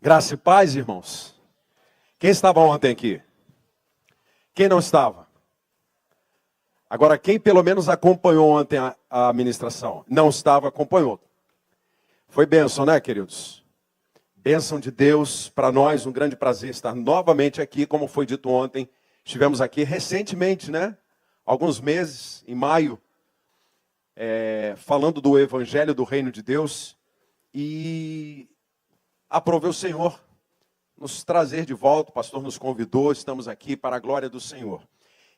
Graça e paz, irmãos. Quem estava ontem aqui? Quem não estava? Agora, quem pelo menos acompanhou ontem a ministração? Não estava, acompanhou. Foi bênção, né, queridos? Bênção de Deus para nós, um grande prazer estar novamente aqui, como foi dito ontem. Estivemos aqui recentemente, né? Alguns meses, em maio, falando do Evangelho do Reino de Deus. E aprove o Senhor nos trazer de volta, o pastor nos convidou, estamos aqui para a glória do Senhor.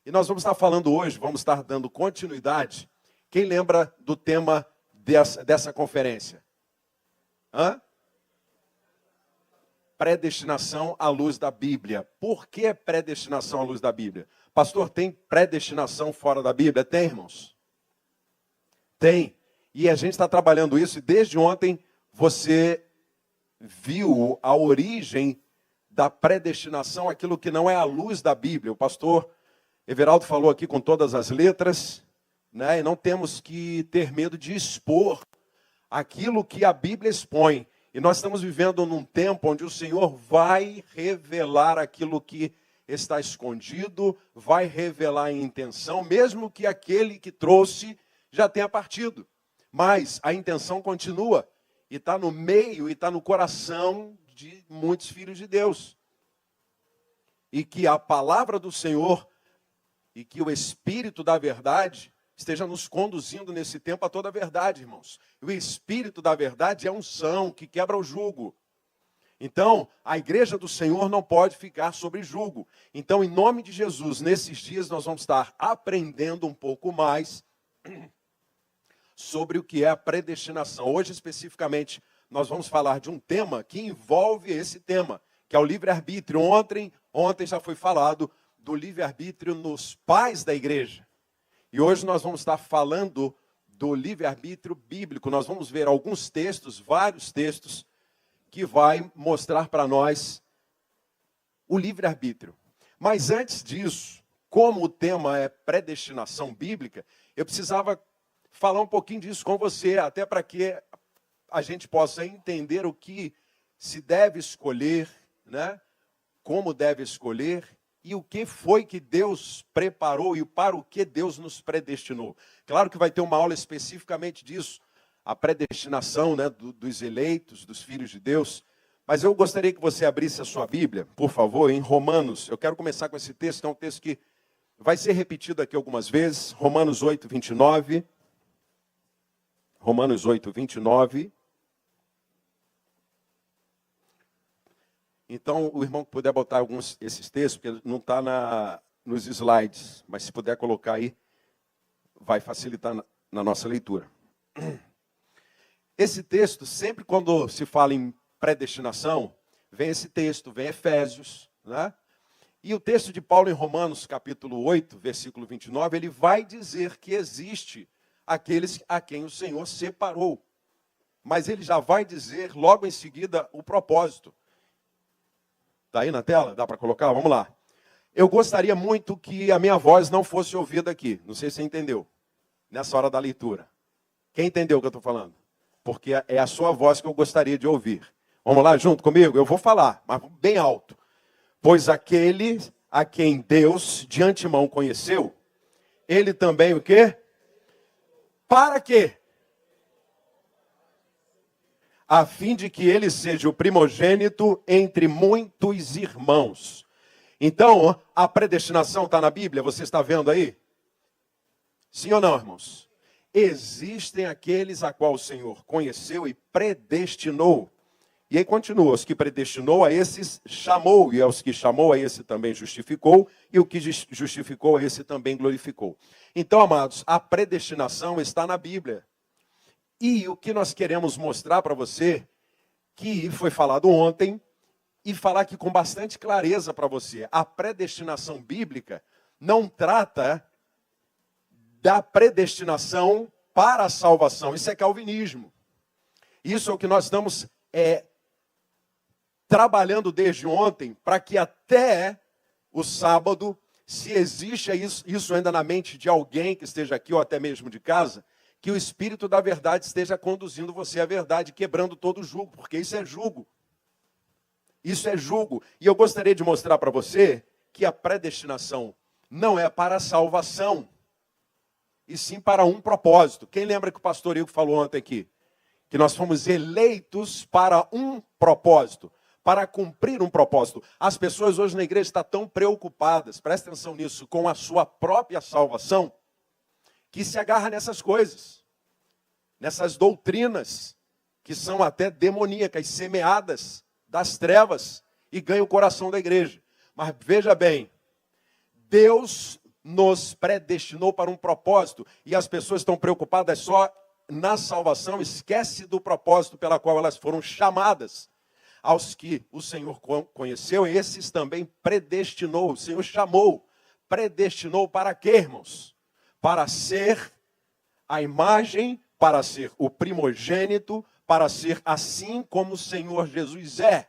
E nós vamos estar falando hoje, vamos estar dando continuidade. Quem lembra do tema dessa conferência? Predestinação à luz da Bíblia. Por que predestinação à luz da Bíblia? Pastor, tem predestinação fora da Bíblia? Tem, irmãos? Tem. E a gente está trabalhando isso e desde ontem você viu a origem da predestinação, aquilo que não é a luz da Bíblia. O pastor Everaldo falou aqui com todas as letras, né? E não temos que ter medo de expor aquilo que a Bíblia expõe. E nós estamos vivendo num tempo onde o Senhor vai revelar aquilo que está escondido, vai revelar a intenção, mesmo que aquele que trouxe já tenha partido. Mas a intenção continua. E está no meio, e está no coração de muitos filhos de Deus. E que a palavra do Senhor, e que o Espírito da verdade, esteja nos conduzindo nesse tempo a toda a verdade, irmãos. E o Espírito da verdade é unção que quebra o jugo. Então, a igreja do Senhor não pode ficar sobre jugo. Então, em nome de Jesus, nesses dias nós vamos estar aprendendo um pouco mais sobre o que é a predestinação. Hoje, especificamente, nós vamos falar de um tema que envolve esse tema, que é o livre-arbítrio. Ontem já foi falado do livre-arbítrio nos pais da igreja. E hoje nós vamos estar falando do livre-arbítrio bíblico. Nós vamos ver alguns textos, vários textos, que vai mostrar para nós o livre-arbítrio. Mas antes disso, como o tema é predestinação bíblica, eu precisava falar um pouquinho disso com você, até para que a gente possa entender o que se deve escolher, né? Como deve escolher e o que foi que Deus preparou e para o que Deus nos predestinou. Claro que vai ter uma aula especificamente disso, a predestinação, né, dos eleitos, dos filhos de Deus. Mas eu gostaria que você abrisse a sua Bíblia, por favor, em Romanos. Eu quero começar com esse texto, que é um texto que vai ser repetido aqui algumas vezes. Romanos 8, 29. Romanos 8, 29. Então, o irmão que puder botar esses textos, porque não está nos slides, mas se puder colocar aí, vai facilitar na nossa leitura. Esse texto, sempre quando se fala em predestinação, vem esse texto, vem Efésios, né? E o texto de Paulo em Romanos, capítulo 8, versículo 29, ele vai dizer que existe aqueles a quem o Senhor separou. Mas ele já vai dizer logo em seguida o propósito. Está aí na tela? Dá para colocar? Vamos lá. Eu gostaria muito que a minha voz não fosse ouvida aqui. Não sei se você entendeu. Nessa hora da leitura. Quem entendeu o que eu estou falando? Porque é a sua voz que eu gostaria de ouvir. Vamos lá junto comigo? Eu vou falar, mas bem alto. Pois aquele a quem Deus de antemão conheceu, ele também o quê? Para quê? A fim de que ele seja o primogênito entre muitos irmãos. Então, a predestinação está na Bíblia, você está vendo aí? Sim ou não, irmãos? Existem aqueles a qual o Senhor conheceu e predestinou. E aí continua, os que predestinou a esses chamou, e aos que chamou a esse também justificou, e o que justificou a esse também glorificou. Então, amados, a predestinação está na Bíblia. E o que nós queremos mostrar para você, que foi falado ontem, e falar aqui com bastante clareza para você, a predestinação bíblica não trata da predestinação para a salvação. Isso é calvinismo. Isso é o que nós estamos trabalhando desde ontem, para que até o sábado, se existe isso ainda na mente de alguém que esteja aqui, ou até mesmo de casa, que o Espírito da verdade esteja conduzindo você à verdade, quebrando todo o jugo, porque isso é jugo. Isso é jugo. E eu gostaria de mostrar para você que a predestinação não é para a salvação, e sim para um propósito. Quem lembra que o pastor Igor falou ontem aqui? Que nós fomos eleitos para um propósito, para cumprir um propósito. As pessoas hoje na igreja estão tão preocupadas, presta atenção nisso, com a sua própria salvação, que se agarra nessas coisas, nessas doutrinas, que são até demoníacas, semeadas das trevas, e ganha o coração da igreja. Mas veja bem, Deus nos predestinou para um propósito, e as pessoas estão preocupadas só na salvação, esquece do propósito pela qual elas foram chamadas. Aos que o Senhor conheceu, esses também predestinou, o Senhor chamou, predestinou para quê, irmãos? Para ser a imagem, para ser o primogênito, para ser assim como o Senhor Jesus é.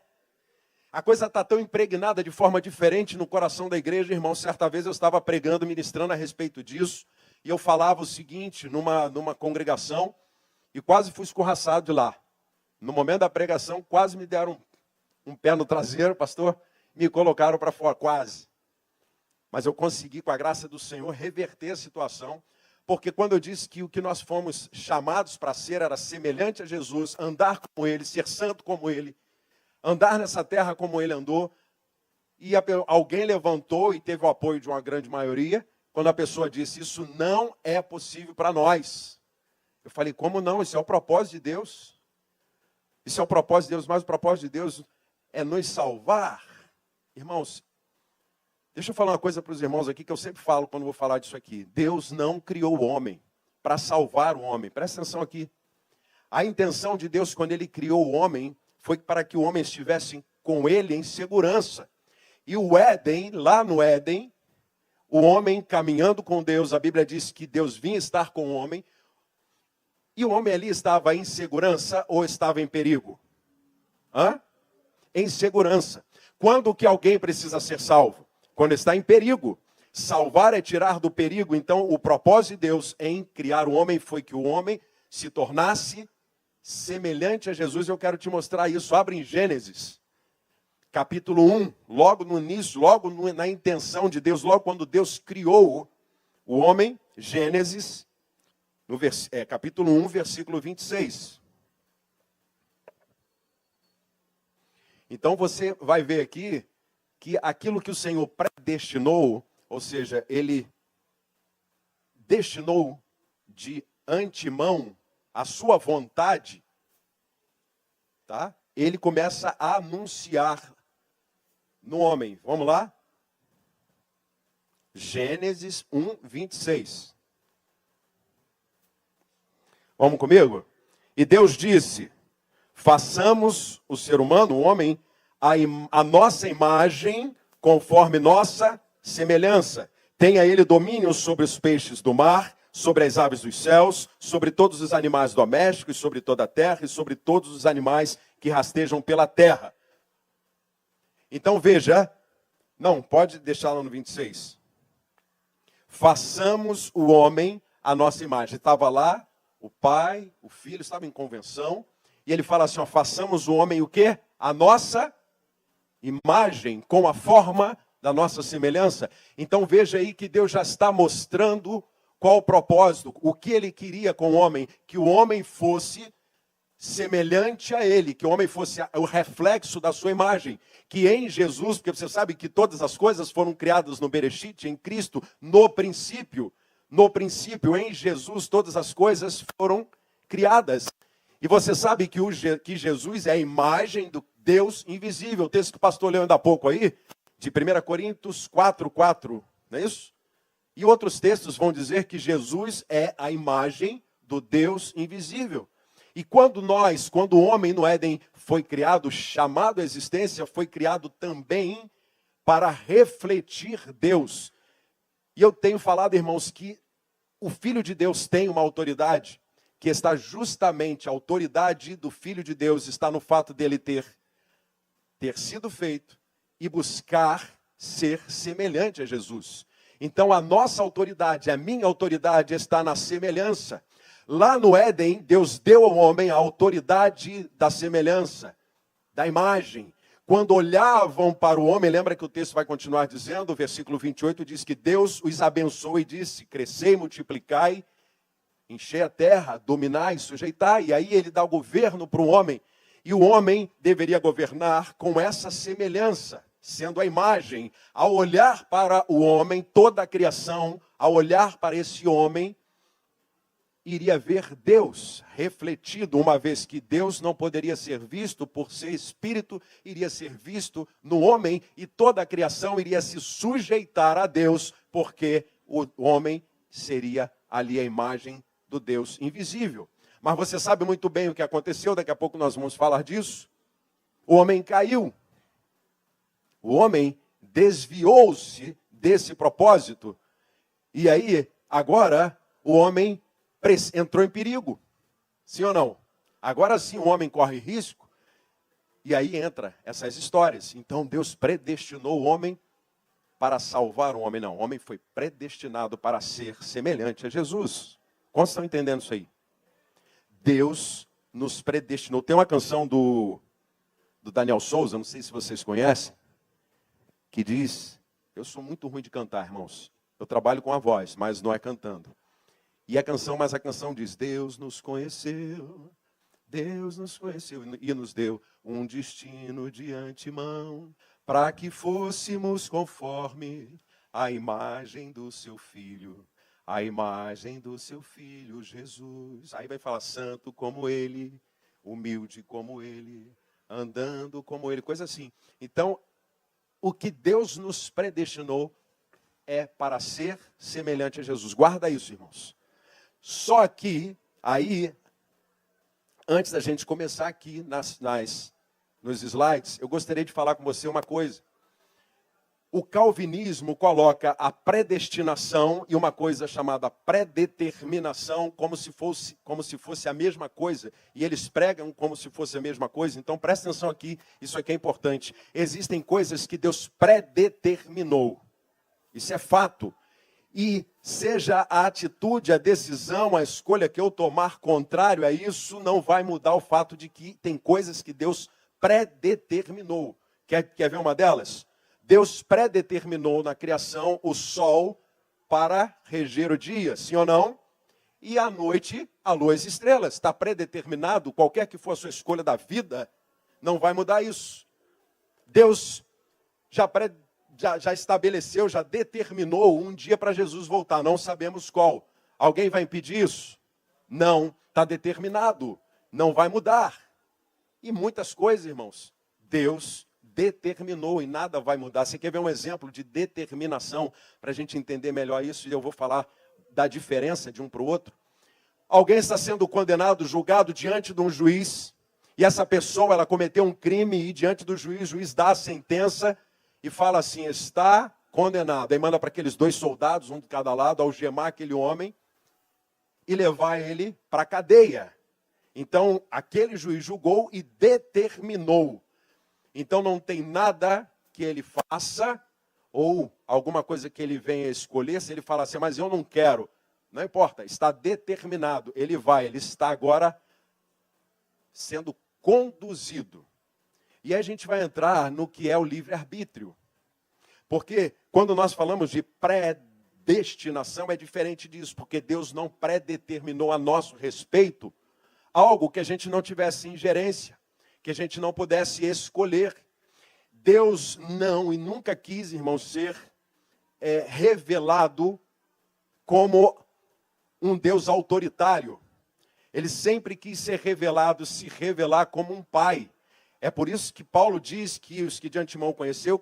A coisa está tão impregnada de forma diferente no coração da igreja, irmão. Certa vez eu estava pregando, ministrando a respeito disso, e eu falava o seguinte, numa congregação, e quase fui escorraçado de lá. No momento da pregação, quase me deram um pé no traseiro, pastor, me colocaram para fora, quase. Mas eu consegui, com a graça do Senhor, reverter a situação, porque quando eu disse que o que nós fomos chamados para ser era semelhante a Jesus, andar como Ele, ser santo como Ele, andar nessa terra como Ele andou, e alguém levantou e teve o apoio de uma grande maioria, quando a pessoa disse, isso não é possível para nós. Eu falei, como não? Isso é o propósito de Deus. Isso é o propósito de Deus, mas o propósito de Deus é nos salvar. Irmãos, deixa eu falar uma coisa para os irmãos aqui, que eu sempre falo quando vou falar disso aqui. Deus não criou o homem para salvar o homem. Presta atenção aqui. A intenção de Deus, quando Ele criou o homem, foi para que o homem estivesse com Ele em segurança. E o Éden, lá no Éden, o homem caminhando com Deus, a Bíblia diz que Deus vinha estar com o homem, e o homem ali estava em segurança ou estava em perigo? Em segurança. Quando que alguém precisa ser salvo? Quando está em perigo. Salvar é tirar do perigo. Então, o propósito de Deus em criar o homem foi que o homem se tornasse semelhante a Jesus. Eu quero te mostrar isso. Abre em Gênesis, capítulo 1, logo no início, na intenção de Deus, logo quando Deus criou o homem, Gênesis, no capítulo 1, versículo 26. Então você vai ver aqui que aquilo que o Senhor predestinou, ou seja, Ele destinou de antemão a sua vontade, tá? Ele começa a anunciar no homem. Vamos lá? Gênesis 1, 26. Vamos comigo? E Deus disse, façamos o ser humano, o homem, a nossa imagem, conforme nossa semelhança. Tenha ele domínio sobre os peixes do mar, sobre as aves dos céus, sobre todos os animais domésticos, sobre toda a terra e sobre todos os animais que rastejam pela terra. Então veja, não, pode deixar lá no 26. Façamos o homem a nossa imagem. Estava lá, o pai, o filho, estava em convenção, e ele fala assim, ó, façamos o homem o quê? A nossa imagem, com a forma da nossa semelhança. Então veja aí que Deus já está mostrando qual o propósito, o que Ele queria com o homem, que o homem fosse semelhante a Ele, que o homem fosse o reflexo da sua imagem, que em Jesus, porque você sabe que todas as coisas foram criadas no Bereshit, em Cristo, no princípio, em Jesus, todas as coisas foram criadas. E você sabe que Jesus é a imagem do Deus invisível. O texto que o pastor leu ainda há pouco aí, de 1 Coríntios 4:4, não é isso? E outros textos vão dizer que Jesus é a imagem do Deus invisível. E quando o homem no Éden foi criado, chamado à existência, foi criado também para refletir Deus. E eu tenho falado, irmãos, que o Filho de Deus tem uma autoridade, que está justamente, a autoridade do Filho de Deus está no fato dele ter sido feito e buscar ser semelhante a Jesus. Então a nossa autoridade, a minha autoridade está na semelhança. Lá no Éden, Deus deu ao homem a autoridade da semelhança, da imagem. Quando olhavam para o homem, lembra que o texto vai continuar dizendo, o versículo 28 diz que Deus os abençoou e disse, crescei, multiplicai, enchei a terra, dominai, sujeitai. E aí ele dá o governo para o homem. E o homem deveria governar com essa semelhança, sendo a imagem. Ao olhar para o homem, toda a criação, ao olhar para esse homem, iria ver Deus refletido, uma vez que Deus não poderia ser visto por ser espírito, iria ser visto no homem e toda a criação iria se sujeitar a Deus, porque o homem seria ali a imagem do Deus invisível. Mas você sabe muito bem o que aconteceu, daqui a pouco nós vamos falar disso. O homem caiu. O homem desviou-se desse propósito. E aí, agora, o homem entrou em perigo. Sim ou não? Agora sim o homem corre risco. E aí entra essas histórias. Então Deus predestinou o homem para salvar o homem. Não, o homem foi predestinado para ser semelhante a Jesus. Quantos estão entendendo isso aí? Deus nos predestinou. Tem uma canção do Daniel Souza, não sei se vocês conhecem, que diz, eu sou muito ruim de cantar, irmãos. Eu trabalho com a voz, mas não é cantando. E a canção diz, Deus nos conheceu e nos deu um destino de antemão, para que fôssemos conforme a imagem do seu Filho, a imagem do seu Filho Jesus. Aí vai falar, santo como ele, humilde como ele, andando como ele, coisa assim. Então, o que Deus nos predestinou é para ser semelhante a Jesus. Guarda isso, irmãos. Só que, aí, antes da gente começar aqui nos slides, eu gostaria de falar com você uma coisa. O calvinismo coloca a predestinação e uma coisa chamada predeterminação como se fosse a mesma coisa. E eles pregam como se fosse a mesma coisa. Então, presta atenção aqui, isso aqui é importante. Existem coisas que Deus predeterminou. Isso é fato. E seja a atitude, a decisão, a escolha que eu tomar contrário a isso, não vai mudar o fato de que tem coisas que Deus predeterminou. Quer ver uma delas? Deus predeterminou na criação o sol para reger o dia, sim ou não? E à noite, a lua e as estrelas. Está predeterminado, qualquer que for a sua escolha da vida, não vai mudar isso. Deus já estabeleceu, já determinou um dia para Jesus voltar. Não sabemos qual. Alguém vai impedir isso? Não. Está determinado. Não vai mudar. E muitas coisas, irmãos, Deus determinou e nada vai mudar. Você quer ver um exemplo de determinação para a gente entender melhor isso? E eu vou falar da diferença de um para o outro. Alguém está sendo condenado, julgado diante de um juiz. E essa pessoa, ela cometeu um crime e diante do juiz, o juiz dá a sentença e fala assim, está condenado. Aí manda para aqueles 2 soldados, um de cada lado, algemar aquele homem e levar ele para a cadeia. Então, aquele juiz julgou e determinou. Então, não tem nada que ele faça ou alguma coisa que ele venha escolher. Se ele falar assim, mas eu não quero, não importa, está determinado. Ele está agora sendo conduzido. E aí a gente vai entrar no que é o livre-arbítrio. Porque quando nós falamos de predestinação, é diferente disso. Porque Deus não predeterminou a nosso respeito algo que a gente não tivesse ingerência, que a gente não pudesse escolher. Deus não e nunca quis, irmãos, ser revelado como um Deus autoritário. Ele sempre quis ser revelado, se revelar como um pai. É por isso que Paulo diz que os que de antemão conheceu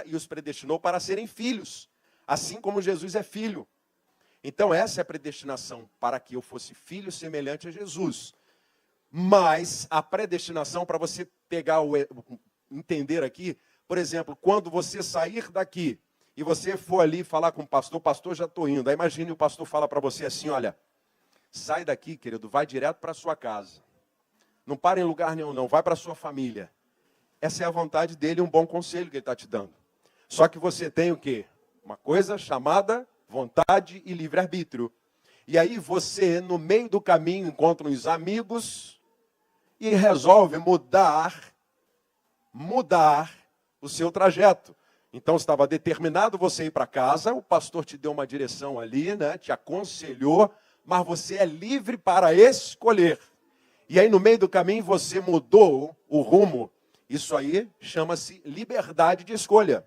e os predestinou para serem filhos, assim como Jesus é filho. Então essa é a predestinação, para que eu fosse filho semelhante a Jesus. Mas a predestinação, para você entender aqui, por exemplo, quando você sair daqui e você for ali falar com o pastor já estou indo. Aí imagine o pastor fala para você assim, olha, sai daqui, querido, vai direto para a sua casa. Não para em lugar nenhum, não. Vai para a sua família. Essa é a vontade dele, um bom conselho que ele está te dando. Só que você tem o quê? Uma coisa chamada vontade e livre-arbítrio. E aí você, no meio do caminho, encontra uns amigos e resolve mudar mudar o seu trajeto. Então estava determinado você ir para casa, o pastor te deu uma direção ali, né, te aconselhou, mas você é livre para escolher. E aí no meio do caminho você mudou o rumo. Isso aí chama-se liberdade de escolha.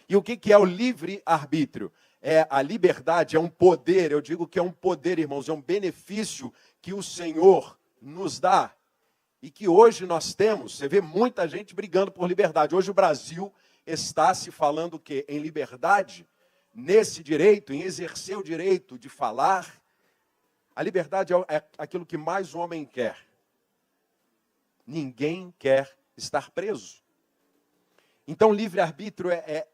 E o que é o livre-arbítrio? A liberdade é um poder, eu digo que é um poder, irmãos, é um benefício que o Senhor nos dá. E que hoje nós temos, você vê muita gente brigando por liberdade. Hoje o Brasil está se falando o quê? Em liberdade, nesse direito, em exercer o direito de falar. A liberdade é aquilo que mais o homem quer. Ninguém quer estar preso. Então, livre-arbítrio é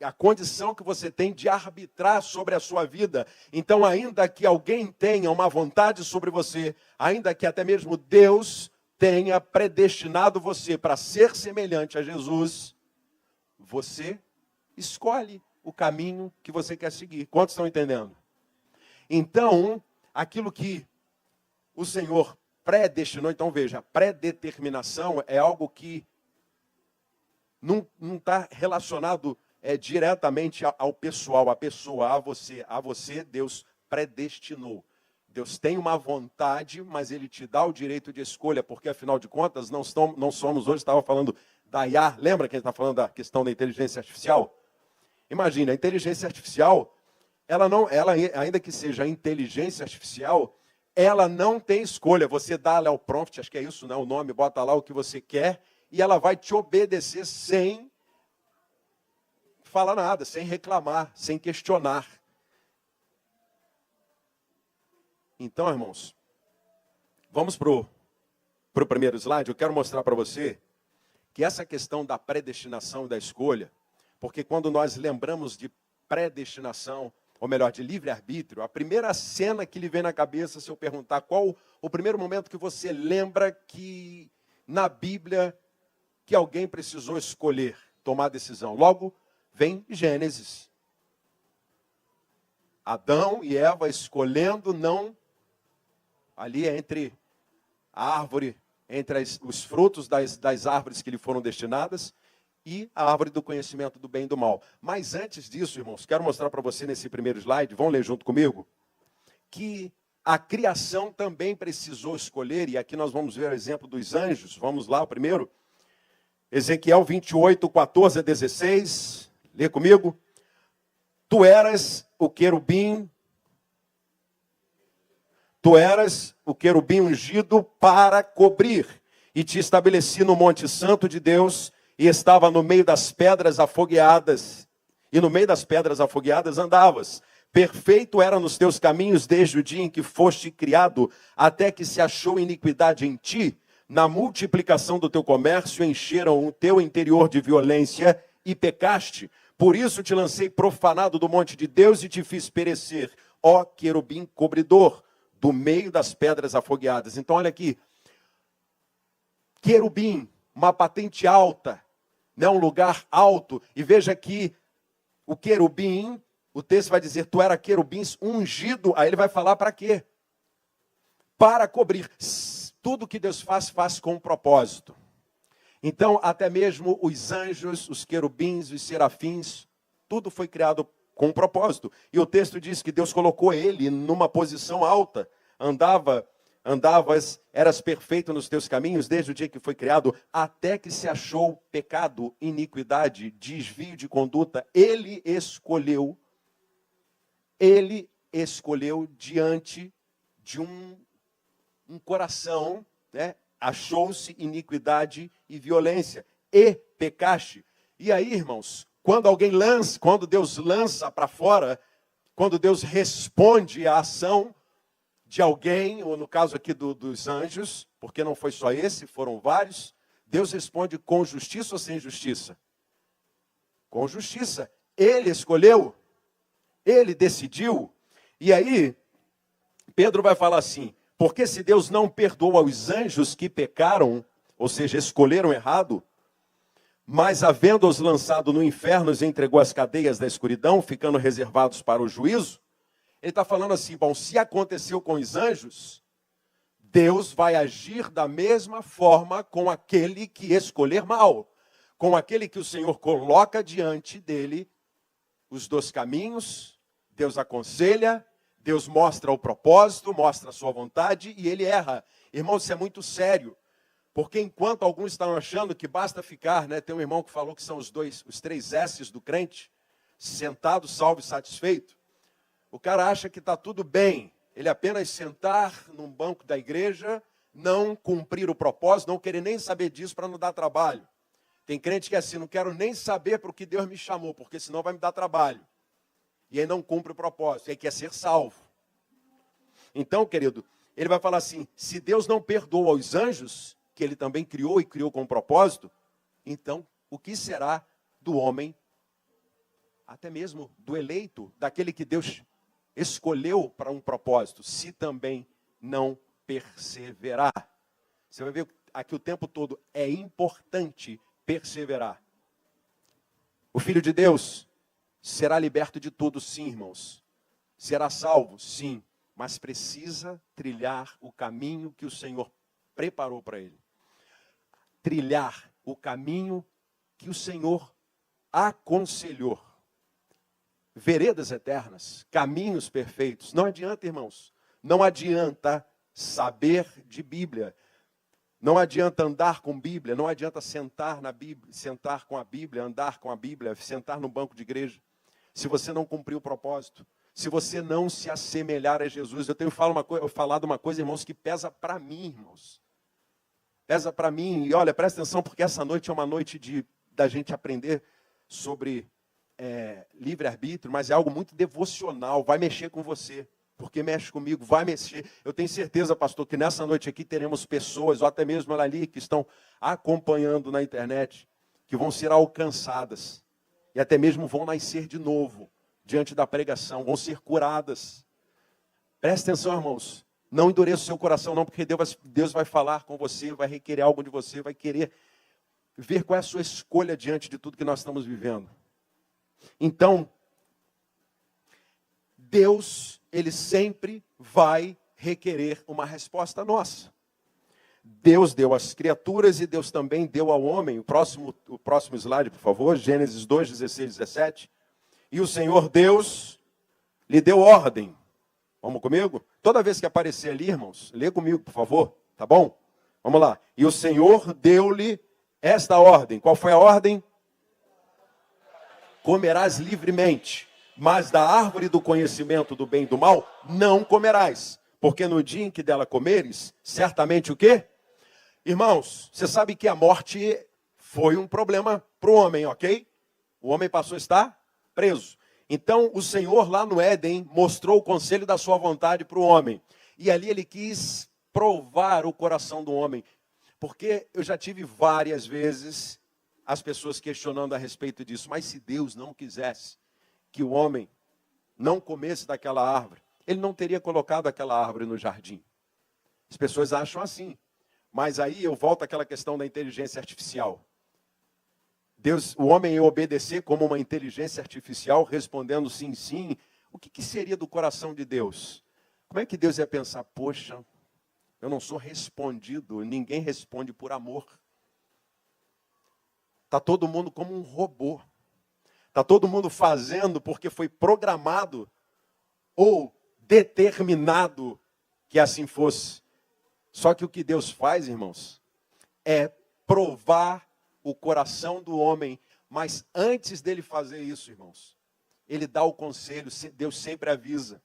a condição que você tem de arbitrar sobre a sua vida. Então, ainda que alguém tenha uma vontade sobre você, ainda que até mesmo Deus tenha predestinado você para ser semelhante a Jesus, você escolhe o caminho que você quer seguir. Quantos estão entendendo? Então, aquilo que o Senhor predestinou, então veja, predeterminação é algo que não está relacionado diretamente ao pessoal, a pessoa, a você Deus predestinou. Deus tem uma vontade, mas Ele te dá o direito de escolha, porque afinal de contas não somos, hoje estava falando da IA, lembra que a gente está falando da questão da inteligência artificial? Imagina, a inteligência artificial, ela ainda que seja inteligência artificial, ela não tem escolha. Você dá lá o prompt, acho que é isso, né? O nome, bota lá o que você quer, e ela vai te obedecer sem falar nada, sem reclamar, sem questionar. Então, irmãos, vamos para o primeiro slide. Eu quero mostrar para você que essa questão da predestinação e da escolha, porque quando nós lembramos de predestinação, ou melhor, de livre-arbítrio, a primeira cena que lhe vem na cabeça, se eu perguntar qual o primeiro momento que você lembra que na Bíblia que alguém precisou escolher, tomar decisão. Logo, vem Gênesis. Adão e Eva escolhendo não, ali entre a árvore, entre os frutos das árvores que lhe foram destinadas, e a árvore do conhecimento do bem e do mal. Mas antes disso, irmãos, quero mostrar para você nesse primeiro slide, vão ler junto comigo, que a criação também precisou escolher, e aqui nós vamos ver o exemplo dos anjos. Vamos lá, o primeiro. Ezequiel 28, 14 a 16. Lê comigo. Tu eras o querubim ungido para cobrir, e te estabeleci no monte santo de Deus, e estava no meio das pedras afogueadas, e no meio das pedras afogueadas andavas. Perfeito era nos teus caminhos desde o dia em que foste criado, até que se achou iniquidade em ti. Na multiplicação do teu comércio encheram o teu interior de violência e pecaste. Por isso te lancei profanado do monte de Deus e te fiz perecer, ó querubim cobridor, do meio das pedras afogueadas. Então olha aqui, querubim, uma patente alta, né, um lugar alto. E veja aqui, o querubim, o texto vai dizer, tu era querubins ungido. Aí ele vai falar para quê? Para cobrir. Tudo que Deus faz com um propósito. Então, até mesmo os anjos, os querubins, os serafins, tudo foi criado com um propósito. E o texto diz que Deus colocou ele numa posição alta. Eras perfeito nos teus caminhos, desde o dia que foi criado, até que se achou pecado, iniquidade, desvio de conduta. Ele escolheu diante de um coração, né? Achou-se iniquidade e violência, e pecaste. E aí, irmãos, quando Deus lança para fora, quando Deus responde à ação de alguém, ou no caso aqui dos anjos, porque não foi só esse, foram vários, Deus responde com justiça ou sem justiça? Com justiça. Ele escolheu, ele decidiu. E aí, Pedro vai falar assim, porque se Deus não perdoa os anjos que pecaram, ou seja, escolheram errado, mas havendo-os lançado no inferno, os entregou às cadeias da escuridão, ficando reservados para o juízo, ele está falando assim, bom, se aconteceu com os anjos, Deus vai agir da mesma forma com aquele que escolher mal. com aquele que o Senhor coloca diante dele os dois caminhos, Deus aconselha, Deus mostra o propósito, mostra a sua vontade e ele erra. Irmão, isso é muito sério, porque enquanto alguns estão achando que basta ficar, né, tem um irmão que falou que são os 3 S's do crente, sentado, salvo e satisfeito, o cara acha que está tudo bem, ele apenas sentar num banco da igreja, não cumprir o propósito, não querer nem saber disso para não dar trabalho. Tem crente que é assim, não quero nem saber para o que Deus me chamou, porque senão vai me dar trabalho. E aí não cumpre o propósito, e aí quer ser salvo. Então, querido, ele vai falar assim, se Deus não perdoa os anjos, que ele também criou e criou com um propósito, então o que será do homem, até mesmo do eleito, daquele que Deus escolheu para um propósito, se também não perseverar? Você vai ver aqui o tempo todo, é importante perseverar. O Filho de Deus será liberto de tudo, sim, irmãos. Será salvo, sim, mas precisa trilhar o caminho que o Senhor preparou para ele. Trilhar o caminho que o Senhor aconselhou. Veredas eternas, caminhos perfeitos. Não adianta, irmãos, não adianta saber de Bíblia. Não adianta andar com Bíblia, não adianta sentar na Bíblia, sentar com a Bíblia, andar com a Bíblia, sentar no banco de igreja, se você não cumprir o propósito, se você não se assemelhar a Jesus. Eu tenho falado uma coisa, irmãos, que pesa para mim, irmãos. Pesa para mim, e olha, presta atenção, porque essa noite é uma noite da gente aprender sobre livre-arbítrio, mas é algo muito devocional, vai mexer com você. Porque mexe comigo, vai mexer. Eu tenho certeza, pastor, que nessa noite aqui teremos pessoas, ou até mesmo ali, que estão acompanhando na internet, que vão ser alcançadas. E até mesmo vão nascer de novo, diante da pregação, vão ser curadas. Presta atenção, irmãos. Não endureça o seu coração, não, porque Deus vai falar com você, vai requerer algo de você, vai querer ver qual é a sua escolha diante de tudo que nós estamos vivendo. Então, Deus, ele sempre vai requerer uma resposta nossa. Deus deu às criaturas e Deus também deu ao homem. O próximo slide, por favor, Gênesis 2, 16, 17. E o Senhor Deus lhe deu ordem. Vamos comigo? Toda vez que aparecer ali, irmãos, lê comigo, por favor, tá bom? Vamos lá. E o Senhor deu-lhe esta ordem. Qual foi a ordem? Comerás livremente. Mas da árvore do conhecimento do bem e do mal, não comerás. Porque no dia em que dela comeres, certamente o quê? Irmãos, você sabe que a morte foi um problema para o homem, ok? O homem passou a estar preso. Então, o Senhor lá no Éden mostrou o conselho da sua vontade para o homem. E ali ele quis provar o coração do homem. Porque eu já tive várias vezes as pessoas questionando a respeito disso. Mas se Deus não quisesse que o homem não comesse daquela árvore, ele não teria colocado aquela árvore no jardim. As pessoas acham assim. Mas aí eu volto àquela questão da inteligência artificial. O homem ia obedecer como uma inteligência artificial, respondendo sim, sim. O que seria do coração de Deus? Como é que Deus ia pensar, poxa, eu não sou respondido, ninguém responde por amor. Está todo mundo como um robô. Está todo mundo fazendo porque foi programado ou determinado que assim fosse. Só que o que Deus faz, irmãos, é provar o coração do homem. Mas antes dele fazer isso, irmãos, ele dá o conselho, Deus sempre avisa,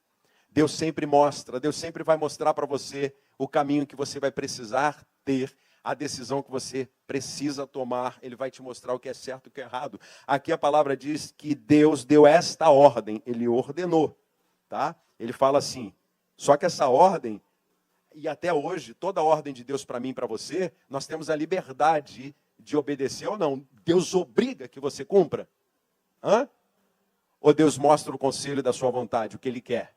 Deus sempre mostra, Deus sempre vai mostrar para você o caminho que você vai precisar ter, a decisão que você precisa tomar. Ele vai te mostrar o que é certo e o que é errado. Aqui a palavra diz que Deus deu esta ordem, ele ordenou, tá? Ele fala assim, só que essa ordem, e até hoje, toda a ordem de Deus para mim e para você, nós temos a liberdade de obedecer ou não. Deus obriga que você cumpra? Ou Deus mostra o conselho da sua vontade, o que Ele quer?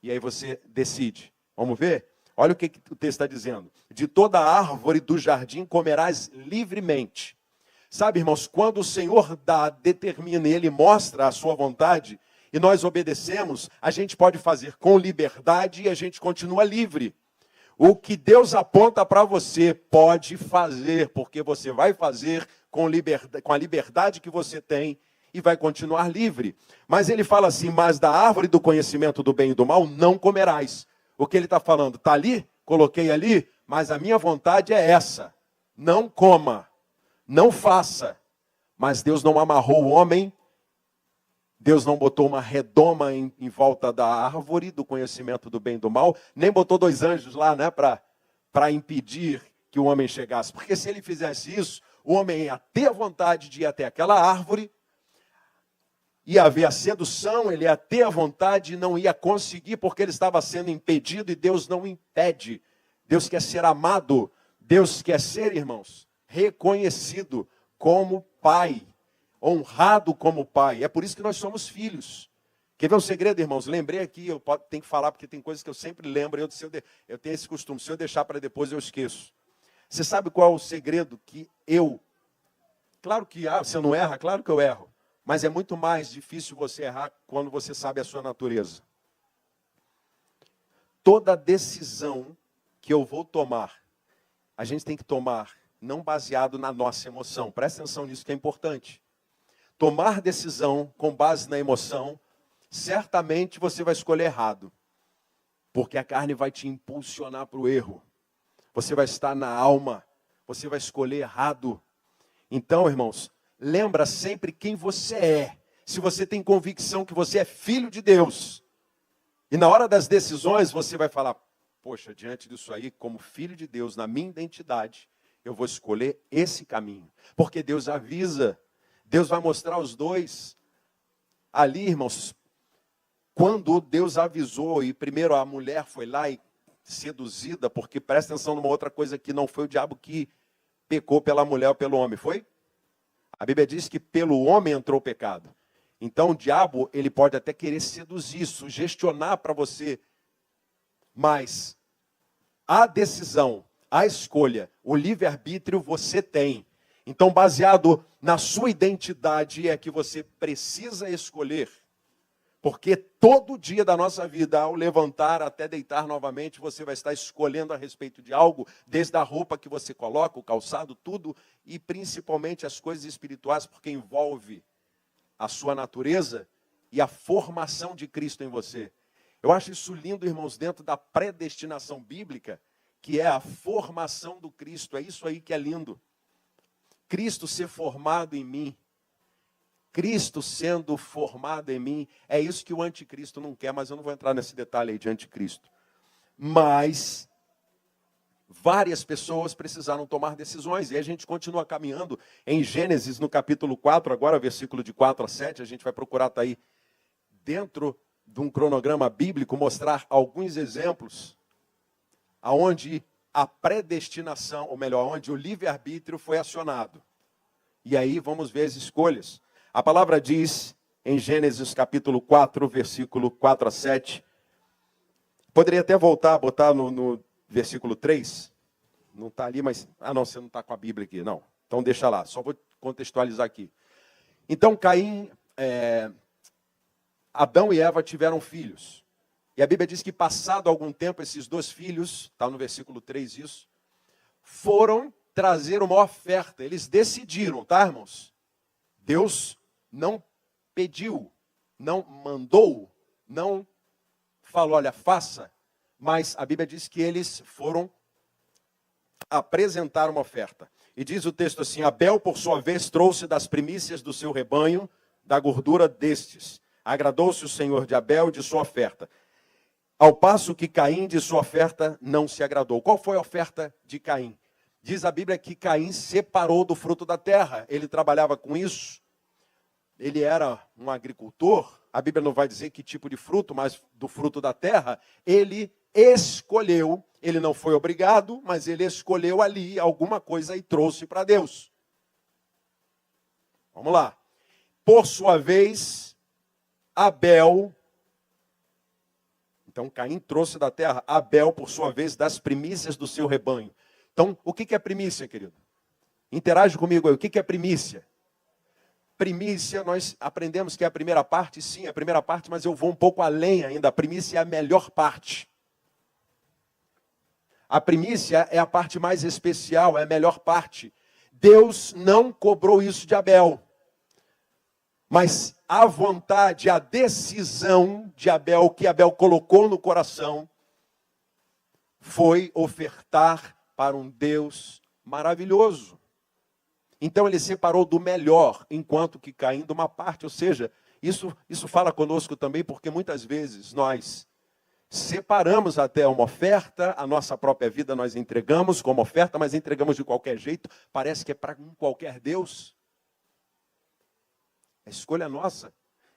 E aí você decide. Vamos ver? Olha o que o texto está dizendo. De toda árvore do jardim comerás livremente. Sabe, irmãos, quando o Senhor determina e Ele mostra a sua vontade, e nós obedecemos, a gente pode fazer com liberdade e a gente continua livre. O que Deus aponta para você, pode fazer, porque você vai fazer com a liberdade que você tem e vai continuar livre. Mas ele fala assim, mas da árvore do conhecimento do bem e do mal não comerás. O que ele está falando? Está ali, coloquei ali, mas a minha vontade é essa. Não coma, não faça. Mas Deus não amarrou o homem, Deus não botou uma redoma em volta da árvore do conhecimento do bem e do mal, nem botou 2 anjos lá, né, para impedir que o homem chegasse. Porque se ele fizesse isso, o homem ia ter vontade de ir até aquela árvore, ia haver a sedução, ele ia ter a vontade e não ia conseguir, porque ele estava sendo impedido, e Deus não impede. Deus quer ser amado, Deus quer ser, irmãos, reconhecido como Pai, honrado como Pai. É por isso que nós somos filhos. Quer ver um segredo, irmãos? Lembrei aqui, eu tenho que falar, porque tem coisas que eu sempre lembro, eu tenho esse costume, se eu deixar para depois eu esqueço. Você sabe qual é o segredo que claro que você não erra, claro que eu erro, mas é muito mais difícil você errar quando você sabe a sua natureza. Toda decisão que eu vou tomar, a gente tem que tomar não baseado na nossa emoção. Presta atenção nisso que é importante. Tomar decisão com base na emoção, certamente você vai escolher errado. Porque a carne vai te impulsionar para o erro. Você vai estar na alma, você vai escolher errado. Então, irmãos, lembra sempre quem você é. Se você tem convicção que você é filho de Deus, e na hora das decisões você vai falar, poxa, diante disso aí, como filho de Deus, na minha identidade, eu vou escolher esse caminho. Porque Deus avisa, Deus vai mostrar os dois. Ali, irmãos, quando Deus avisou, e primeiro a mulher foi lá e seduzida, porque presta atenção numa outra coisa, que não foi o diabo que pecou pela mulher ou pelo homem, foi? A Bíblia diz que pelo homem entrou o pecado. Então o diabo, ele pode até querer seduzir, sugestionar para você, mas a decisão, a escolha, o livre-arbítrio você tem. Então, baseado na sua identidade, é que você precisa escolher. Porque todo dia da nossa vida, ao levantar até deitar novamente, você vai estar escolhendo a respeito de algo, desde a roupa que você coloca, o calçado, tudo, e principalmente as coisas espirituais, porque envolve a sua natureza e a formação de Cristo em você. Eu acho isso lindo, irmãos, dentro da predestinação bíblica, que é a formação do Cristo. É isso aí que é lindo. Cristo ser formado em mim. Cristo sendo formado em mim. É isso que o anticristo não quer, mas eu não vou entrar nesse detalhe aí de anticristo. Mas várias pessoas precisaram tomar decisões. E a gente continua caminhando em Gênesis, no capítulo 4, agora versículo de 4 a 7. A gente vai procurar estar aí dentro de um cronograma bíblico, mostrar alguns exemplos aonde a predestinação, ou melhor, onde o livre-arbítrio foi acionado. E aí vamos ver as escolhas. A palavra diz em Gênesis capítulo 4, versículo 4 a 7. Poderia até voltar, botar no versículo 3. Não está ali, mas... Ah, não, você não está com a Bíblia aqui, não. Então deixa lá, só vou contextualizar aqui. Então Adão e Eva tiveram filhos. E a Bíblia diz que passado algum tempo, esses 2 filhos, está no versículo 3 isso, foram trazer uma oferta. Eles decidiram, tá, irmãos? Deus não pediu, não mandou, não falou, olha, faça. Mas a Bíblia diz que eles foram apresentar uma oferta. E diz o texto assim, Abel, por sua vez, trouxe das primícias do seu rebanho, da gordura destes. Agradou-se o Senhor de Abel e de sua oferta. Ao passo que Caim de sua oferta não se agradou. Qual foi a oferta de Caim? Diz a Bíblia que Caim separou do fruto da terra. Ele trabalhava com isso. Ele era um agricultor. A Bíblia não vai dizer que tipo de fruto, mas do fruto da terra. Ele escolheu, ele não foi obrigado, mas ele escolheu ali alguma coisa e trouxe para Deus. Vamos lá. Por sua vez, Abel... Então, Caim trouxe da terra, Abel, por sua vez, das primícias do seu rebanho. Então, o que é primícia, querido? Interage comigo aí, o que é primícia? Primícia, nós aprendemos que é a primeira parte, sim, é a primeira parte, mas eu vou um pouco além ainda. A primícia é a melhor parte. A primícia é a parte mais especial, é a melhor parte. Deus não cobrou isso de Abel. Mas a vontade, a decisão de Abel, que Abel colocou no coração, foi ofertar para um Deus maravilhoso. Então ele separou do melhor, enquanto que Caim de uma parte. Ou seja, isso fala conosco também, porque muitas vezes nós separamos até uma oferta, a nossa própria vida nós entregamos como oferta, mas entregamos de qualquer jeito, parece que é para um qualquer Deus. A escolha é nossa.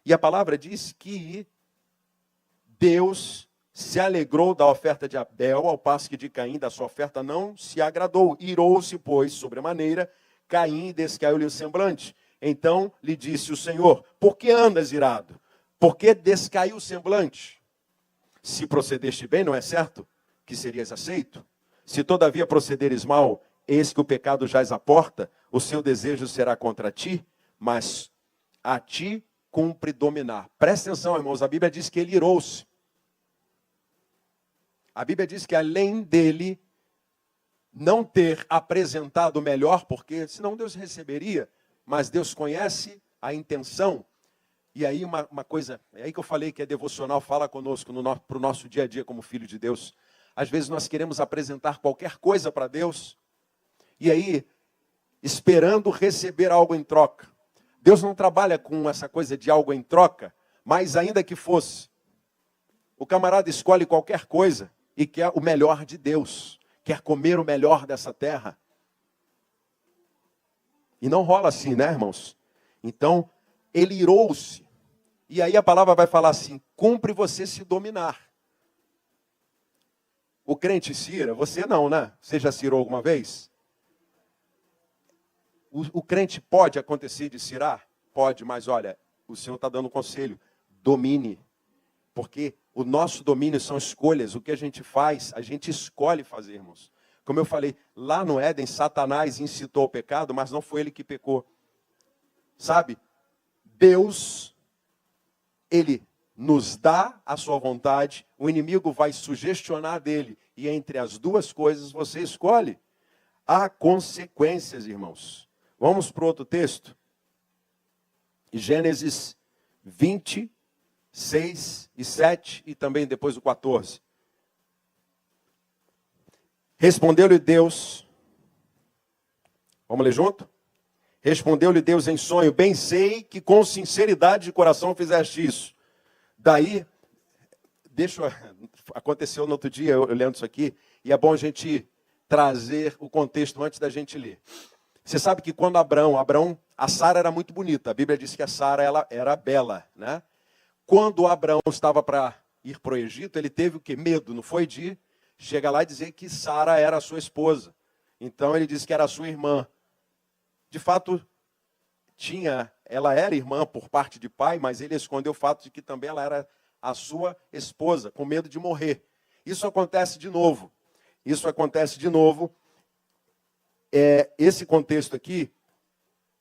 E a palavra diz que Deus se alegrou da oferta de Abel, ao passo que de Caim, da sua oferta, não se agradou. Irou-se, pois, sobremaneira, Caim, descaiu-lhe o semblante. Então lhe disse o Senhor: por que andas irado? Por que descaiu o semblante? Se procedeste bem, não é certo que serias aceito? Se todavia procederes mal, eis que o pecado jaz à porta, o seu desejo será contra ti, mas a ti cumpre dominar. Presta atenção, irmãos, a Bíblia diz que ele irou-se. A Bíblia diz que além dele não ter apresentado o melhor, porque senão Deus receberia, mas Deus conhece a intenção. E aí uma coisa, é aí que eu falei que é devocional, fala conosco para o nosso dia a dia como filho de Deus. Às vezes nós queremos apresentar qualquer coisa para Deus, e aí esperando receber algo em troca. Deus não trabalha com essa coisa de algo em troca, mas ainda que fosse. O camarada escolhe qualquer coisa e quer o melhor de Deus, quer comer o melhor dessa terra. E não rola assim, né, irmãos? Então, ele irou-se. E aí a palavra vai falar assim: cumpre você se dominar. O crente se ira, você não, né? Você já se irou alguma vez? O crente pode acontecer de se irar? Pode, mas olha, o Senhor está dando um conselho: domine. Porque o nosso domínio são escolhas. O que a gente faz, a gente escolhe fazer, irmãos. Como eu falei, lá no Éden, Satanás incitou o pecado, mas não foi ele que pecou. Sabe? Deus, ele nos dá a sua vontade, o inimigo vai sugestionar dele, e entre as duas coisas você escolhe. Há consequências, irmãos. Vamos para o outro texto. Gênesis 20, 6 e 7 e também depois o 14. Respondeu-lhe Deus, vamos ler junto? Respondeu-lhe Deus em sonho: bem sei que com sinceridade de coração fizeste isso. Daí, aconteceu no outro dia, eu lendo isso aqui, e é bom a gente trazer o contexto antes da gente ler. Você sabe que quando Abrão, a Sara era muito bonita, a Bíblia diz que a Sara ela era bela, né? Quando Abrão estava para ir para o Egito, ele teve o quê? Medo, não foi de chegar lá e dizer que Sara era a sua esposa. Então ele disse que era a sua irmã. De fato, ela era irmã por parte de pai, mas ele escondeu o fato de que também ela era a sua esposa, com medo de morrer. Isso acontece de novo. Esse contexto aqui,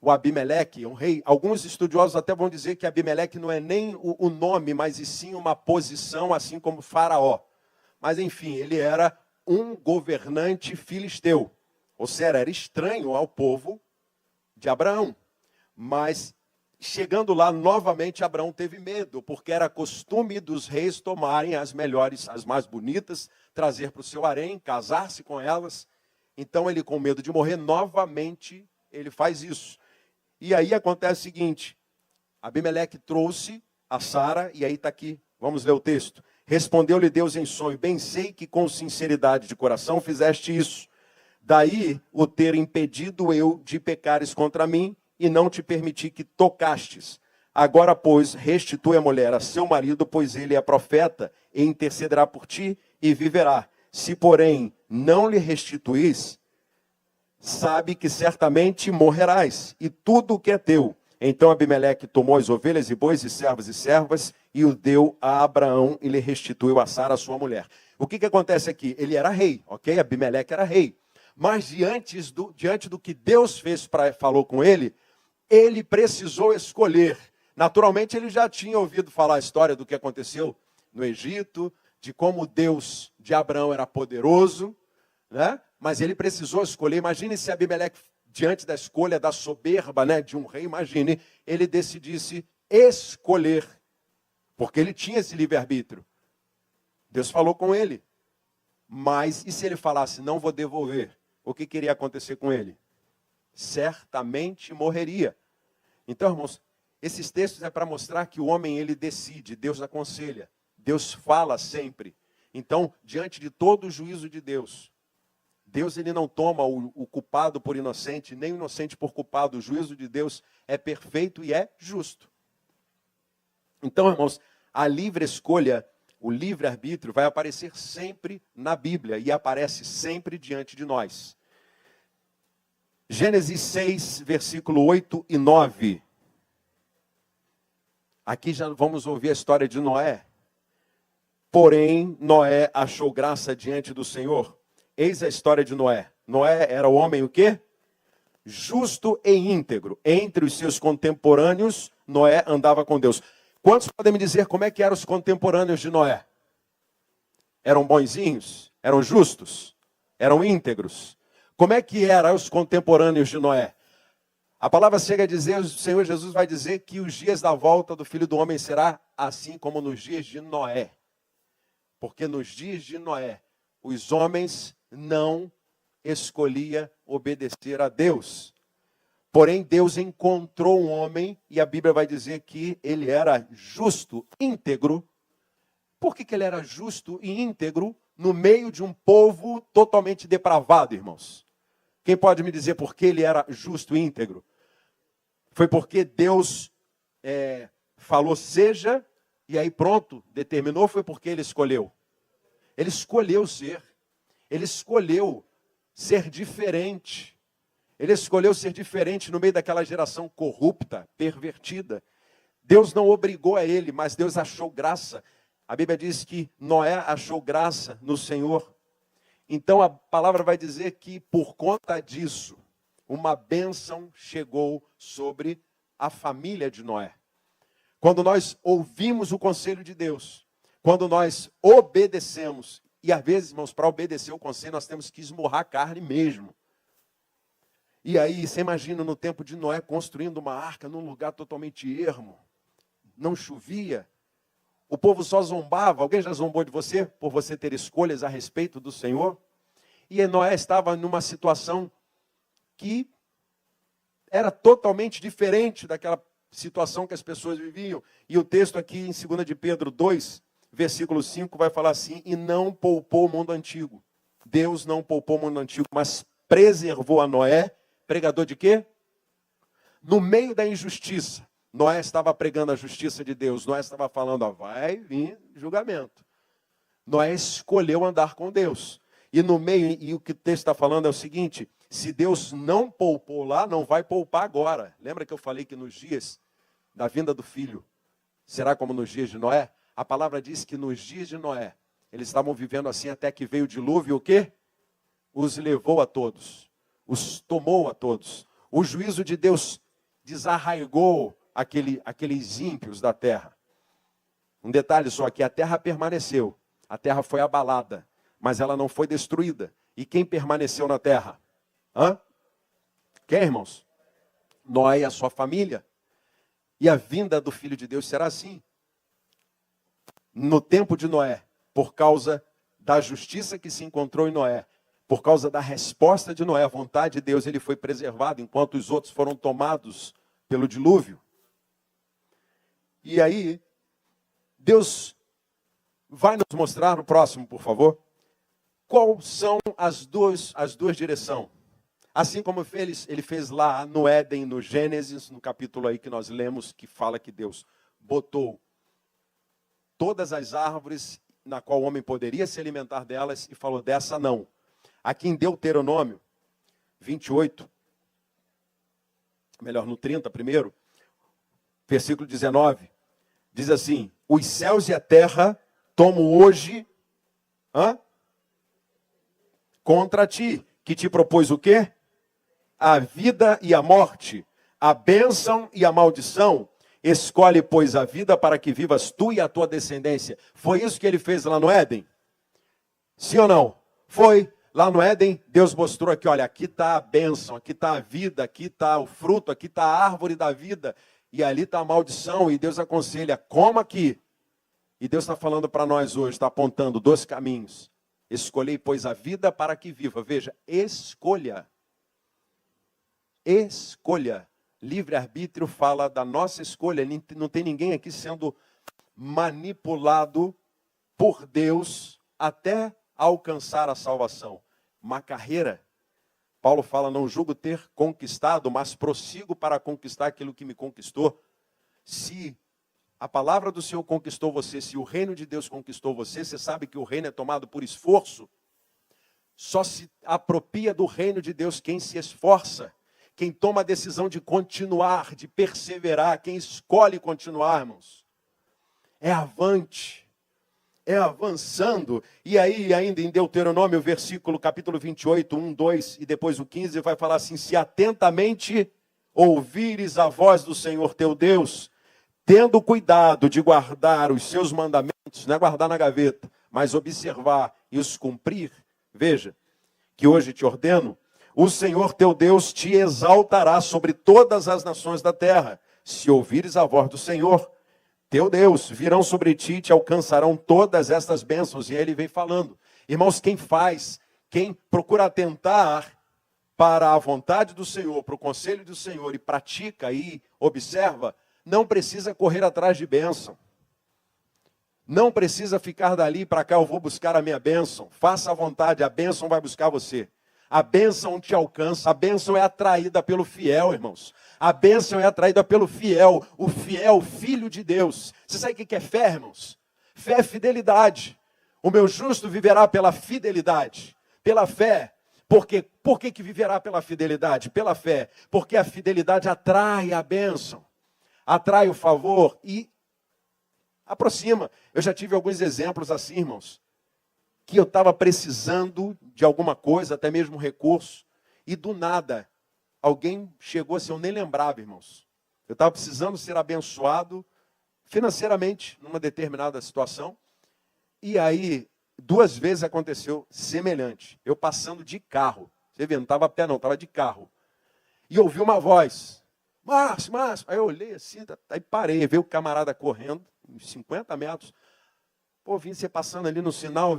o Abimeleque, um rei, alguns estudiosos até vão dizer que Abimeleque não é nem o nome, mas e sim uma posição, assim como Faraó. Mas enfim, ele era um governante filisteu. Ou seja, era estranho ao povo de Abraão. Mas chegando lá, novamente, Abraão teve medo, porque era costume dos reis tomarem as melhores, as mais bonitas, trazer para o seu harém, casar-se com elas. Então ele, com medo de morrer, novamente ele faz isso. E aí acontece o seguinte: Abimeleque trouxe a Sara, e aí está aqui, vamos ler o texto. Respondeu-lhe Deus em sonho: bem sei que com sinceridade de coração fizeste isso. Daí o ter impedido eu de pecares contra mim, e não te permiti que tocastes. Agora, pois, restitui a mulher a seu marido, pois ele é profeta, e intercederá por ti, e viverá. Se, porém, não lhe restituís, sabe que certamente morrerás, e tudo o que é teu. Então Abimeleque tomou as ovelhas e bois e servos e servas, e o deu a Abraão, e lhe restituiu a Sara, sua mulher. O que acontece aqui? Ele era rei, ok? Abimeleque era rei. Mas diante do que Deus falou com ele precisou escolher. Naturalmente, ele já tinha ouvido falar a história do que aconteceu no Egito, de como o Deus de Abraão era poderoso, né? Mas ele precisou escolher. Imagine se Abimeleque diante da escolha da soberba, né, de um rei, imagine, ele decidisse escolher, porque ele tinha esse livre-arbítrio. Deus falou com ele. Mas, e se ele falasse, não vou devolver? O que iria acontecer com ele? Certamente morreria. Então, irmãos, esses textos é para mostrar que o homem, ele decide, Deus aconselha, Deus fala sempre. Então, diante de todo o juízo de Deus, Deus ele não toma o culpado por inocente, nem o inocente por culpado. O juízo de Deus é perfeito e é justo. Então, irmãos, a livre escolha, o livre-arbítrio vai aparecer sempre na Bíblia e aparece sempre diante de nós. Gênesis 6, versículo 8 e 9. Aqui já vamos ouvir a história de Noé. Porém, Noé achou graça diante do Senhor. Eis a história de Noé. Noé era o homem o quê? Justo e íntegro. Entre os seus contemporâneos, Noé andava com Deus. Quantos podem me dizer como é que eram os contemporâneos de Noé? Eram bonzinhos? Eram justos? Eram íntegros? Como é que eram os contemporâneos de Noé? A palavra chega a dizer, o Senhor Jesus vai dizer que os dias da volta do Filho do Homem será assim como nos dias de Noé. Porque nos dias de Noé, os homens não escolhiam obedecer a Deus. Porém, Deus encontrou um homem, e a Bíblia vai dizer que ele era justo, íntegro. Por que ele era justo e íntegro no meio de um povo totalmente depravado, irmãos? Quem pode me dizer por que ele era justo e íntegro? Foi porque Deus falou seja, e aí pronto, determinou, foi porque ele escolheu. Ele escolheu ser. Ele escolheu ser diferente. Ele escolheu ser diferente no meio daquela geração corrupta, pervertida. Deus não obrigou a ele, mas Deus achou graça. A Bíblia diz que Noé achou graça no Senhor. Então a palavra vai dizer que por conta disso, uma bênção chegou sobre a família de Noé. Quando nós ouvimos o conselho de Deus, quando nós obedecemos, e às vezes, irmãos, para obedecer o conselho, nós temos que esmurrar a carne mesmo. E aí, você imagina no tempo de Noé construindo uma arca num lugar totalmente ermo, não chovia, o povo só zombava. Alguém já zombou de você por você ter escolhas a respeito do Senhor? E Noé estava numa situação que era totalmente diferente daquela situação que as pessoas viviam. E o texto aqui em 2 de Pedro 2, versículo 5, vai falar assim: e não poupou o mundo antigo. Deus não poupou o mundo antigo, mas preservou a Noé. Pregador de quê? No meio da injustiça. Noé estava pregando a justiça de Deus. Noé estava falando, ó, vai vir julgamento. Noé escolheu andar com Deus. E no meio, e o que o texto está falando é o seguinte: se Deus não poupou lá, não vai poupar agora. Lembra que eu falei que nos dias da vinda do filho será como nos dias de Noé? A palavra diz que nos dias de Noé, eles estavam vivendo assim até que veio o dilúvio, o quê? Os levou a todos, os tomou a todos. O juízo de Deus desarraigou aqueles ímpios da terra. Um detalhe só, que a terra permaneceu, a terra foi abalada, mas ela não foi destruída. E quem permaneceu na terra? Quem, irmãos? Noé e a sua família. E a vinda do Filho de Deus será assim. No tempo de Noé, por causa da justiça que se encontrou em Noé, por causa da resposta de Noé, a vontade de Deus, ele foi preservado, enquanto os outros foram tomados pelo dilúvio. E aí, Deus vai nos mostrar no próximo, por favor, quais são as duas direções. Assim como ele fez lá no Éden, no Gênesis, no capítulo aí que nós lemos, que fala que Deus botou todas as árvores na qual o homem poderia se alimentar delas e falou, dessa não. Aqui em Deuteronômio 28, melhor, no 30 primeiro, versículo 19, diz assim: os céus e a terra tomo hoje contra ti, que te propôs o quê? A vida e a morte, a bênção e a maldição. Escolhe, pois, a vida para que vivas tu e a tua descendência. Foi isso que ele fez lá no Éden? Sim ou não? Foi. Lá no Éden, Deus mostrou aqui, olha, aqui está a bênção, aqui está a vida, aqui está o fruto, aqui está a árvore da vida, e ali está a maldição, e Deus aconselha, coma aqui. E Deus está falando para nós hoje, está apontando 2 caminhos. Escolhei, pois, a vida para que viva. Veja, escolha. Escolha. Livre-arbítrio fala da nossa escolha. Não tem ninguém aqui sendo manipulado por Deus até alcançar a salvação. Uma carreira. Paulo fala, não julgo ter conquistado, mas prossigo para conquistar aquilo que me conquistou. Se a palavra do Senhor conquistou você, se o reino de Deus conquistou você, você sabe que o reino é tomado por esforço. Só se apropria do reino de Deus quem se esforça, quem toma a decisão de continuar, de perseverar, quem escolhe continuar, irmãos. É avante, é avançando. E aí, ainda em Deuteronômio, versículo, capítulo 28, 1, 2 e depois o 15, vai falar assim, se atentamente ouvires a voz do Senhor teu Deus, tendo cuidado de guardar os seus mandamentos, não é guardar na gaveta, mas observar e os cumprir, veja, que hoje te ordeno, o Senhor teu Deus te exaltará sobre todas as nações da terra. Se ouvires a voz do Senhor, teu Deus, virão sobre ti e te alcançarão todas estas bênçãos. E aí ele vem falando. Irmãos, quem procura atentar para a vontade do Senhor, para o conselho do Senhor e pratica e observa, não precisa correr atrás de bênção. Não precisa ficar dali para cá, eu vou buscar a minha bênção. Faça a vontade, a bênção vai buscar você. A bênção te alcança, a bênção é atraída pelo fiel, irmãos. A bênção é atraída pelo fiel, o fiel filho de Deus. Você sabe o que é fé, irmãos? Fé é fidelidade. O meu justo viverá pela fidelidade, pela fé. Por que viverá pela fidelidade? Pela fé. Porque a fidelidade atrai a bênção. Atrai o favor e aproxima. Eu já tive alguns exemplos assim, irmãos, que eu estava precisando de alguma coisa, até mesmo recurso, e do nada, alguém chegou assim, eu nem lembrava, irmãos. Eu estava precisando ser abençoado financeiramente, numa determinada situação, e aí, 2 vezes aconteceu semelhante. Eu passando de carro, você vê, não estava a pé não, estava de carro, e ouvi uma voz, Márcio, aí eu olhei assim, aí parei, veio o camarada correndo, uns 50 metros, pô, vim você passando ali no sinal,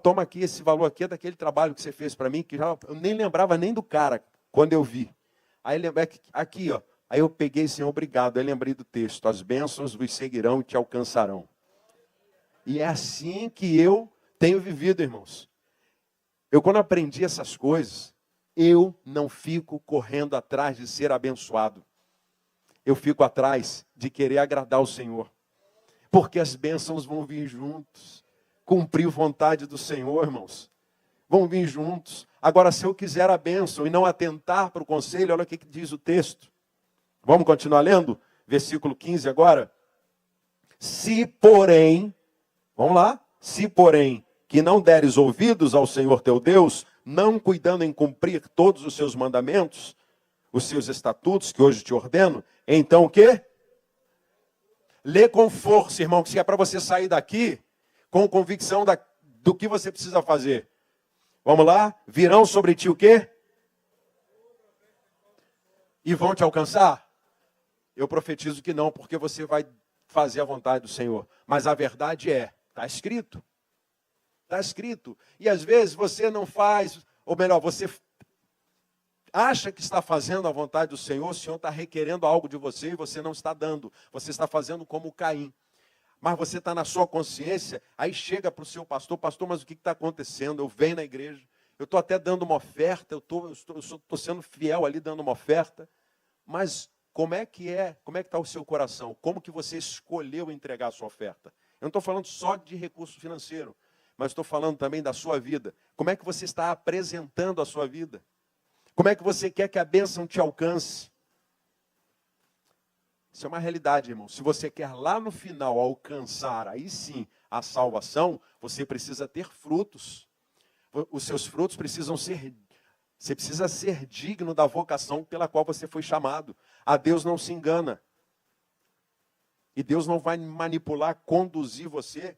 toma aqui, esse valor aqui é daquele trabalho que você fez para mim, que eu nem lembrava nem do cara, quando eu vi. Aí lembrei, aqui, aí eu peguei, Senhor, obrigado, aí lembrei do texto, as bênçãos vos seguirão e te alcançarão. E é assim que eu tenho vivido, irmãos. Eu quando aprendi essas coisas, eu não fico correndo atrás de ser abençoado. Eu fico atrás de querer agradar o Senhor. Porque as bênçãos vão vir juntos. Cumprir a vontade do Senhor, irmãos. Vão vir juntos. Agora, se eu quiser a bênção e não atentar para o conselho, olha o que diz o texto. Vamos continuar lendo? Versículo 15 agora. Se porém, vamos lá. Se porém, que não deres ouvidos ao Senhor teu Deus, não cuidando em cumprir todos os seus mandamentos, os seus estatutos que hoje te ordeno, então o quê? Lê com força, irmão, que é para você sair daqui com convicção do que você precisa fazer. Vamos lá? Virão sobre ti o quê? E vão te alcançar? Eu profetizo que não, porque você vai fazer a vontade do Senhor. Mas a verdade está escrito. Está escrito. E às vezes você não faz, ou melhor, você acha que está fazendo a vontade do Senhor, o Senhor está requerendo algo de você e você não está dando. Você está fazendo como Caim. Mas você está na sua consciência, aí chega para o seu pastor, mas o que está acontecendo? Eu venho na igreja, eu estou até dando uma oferta, eu estou sendo fiel ali dando uma oferta, mas como é que está o seu coração? Como que você escolheu entregar a sua oferta? Eu não estou falando só de recurso financeiro, mas estou falando também da sua vida. Como é que você está apresentando a sua vida? Como é que você quer que a bênção te alcance? Isso é uma realidade, irmão. Se você quer lá no final alcançar, aí sim, a salvação, você precisa ter frutos. Os seus frutos precisam ser... Você precisa ser digno da vocação pela qual você foi chamado. A Deus não se engana. E Deus não vai manipular, conduzir você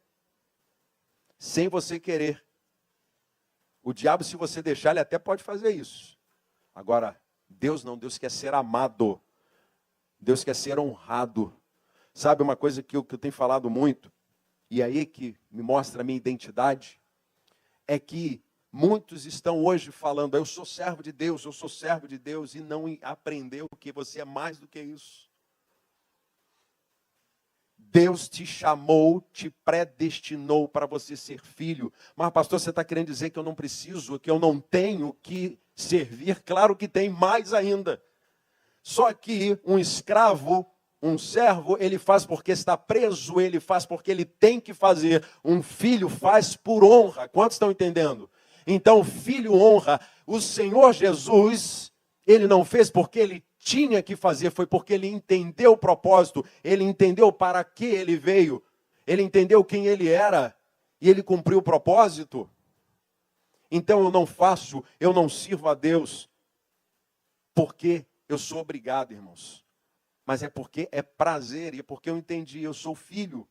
sem você querer. O diabo, se você deixar, ele até pode fazer isso. Agora, Deus não, Deus quer ser amado. Deus quer ser honrado. Sabe uma coisa que eu tenho falado muito, e aí que me mostra a minha identidade, é que muitos estão hoje falando, eu sou servo de Deus, e não aprendeu que você é mais do que isso. Deus te chamou, te predestinou para você ser filho. Mas pastor, você está querendo dizer que eu não preciso, que eu não tenho que servir? Claro que tem, mais ainda. Só que um escravo, um servo, ele faz porque está preso, ele faz porque ele tem que fazer. Um filho faz por honra. Quantos estão entendendo? Então o filho honra. O Senhor Jesus, ele não fez porque ele tinha que fazer, foi porque ele entendeu o propósito, ele entendeu para que ele veio, ele entendeu quem ele era, e ele cumpriu o propósito. Então eu não sirvo a Deus, porque eu sou obrigado, irmãos. Mas é porque é prazer, e é porque eu entendi, eu sou filho.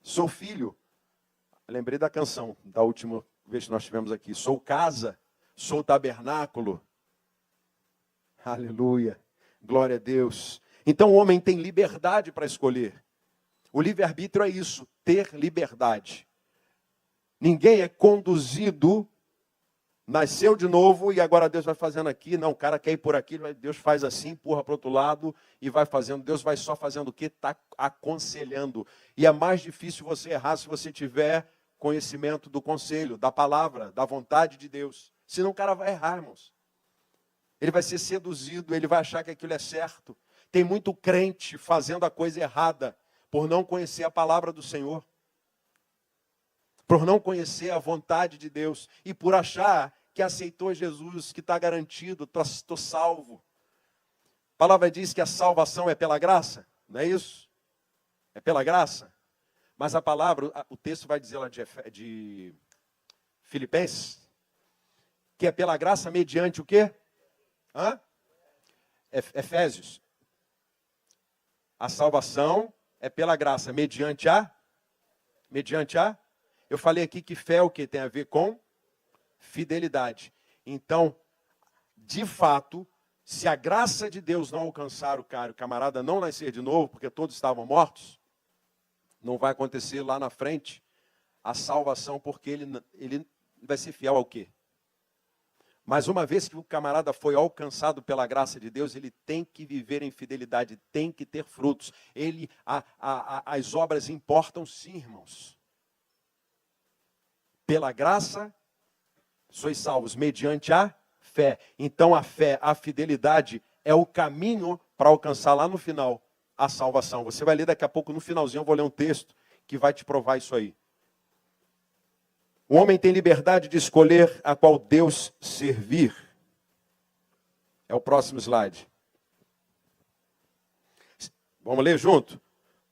Sou filho. Lembrei da canção, da última vez que nós tivemos aqui. Sou casa, sou tabernáculo. Aleluia, glória a Deus. Então o homem tem liberdade para escolher. O livre-arbítrio é isso, ter liberdade. Ninguém é conduzido, nasceu de novo e agora Deus vai fazendo aqui. Não, o cara quer ir por aqui, Deus faz assim, empurra para o outro lado e vai fazendo. Deus vai só fazendo o que? Está aconselhando. E é mais difícil você errar se você tiver conhecimento do conselho, da palavra, da vontade de Deus. Senão o cara vai errar, irmãos. Ele vai ser seduzido, ele vai achar que aquilo é certo. Tem muito crente fazendo a coisa errada por não conhecer a palavra do Senhor, por não conhecer a vontade de Deus e por achar que aceitou Jesus, que está garantido, estou salvo. A palavra diz que a salvação é pela graça, não é isso? É pela graça. Mas a palavra, o texto vai dizer lá de Filipenses, que é pela graça mediante o quê? Efésios. A salvação é pela graça, mediante a? Eu falei aqui que fé é o que? Tem a ver com fidelidade. Então, de fato, se a graça de Deus não alcançar o camarada não nascer de novo, porque todos estavam mortos, não vai acontecer lá na frente a salvação, porque ele vai ser fiel ao quê? Mas uma vez que o camarada foi alcançado pela graça de Deus, ele tem que viver em fidelidade, tem que ter frutos. As obras importam sim, irmãos. Pela graça, sois salvos mediante a fé. Então a fé, a fidelidade é o caminho para alcançar lá no final a salvação. Você vai ler daqui a pouco, no finalzinho, eu vou ler um texto que vai te provar isso aí. O homem tem liberdade de escolher a qual Deus servir. É o próximo slide. Vamos ler junto?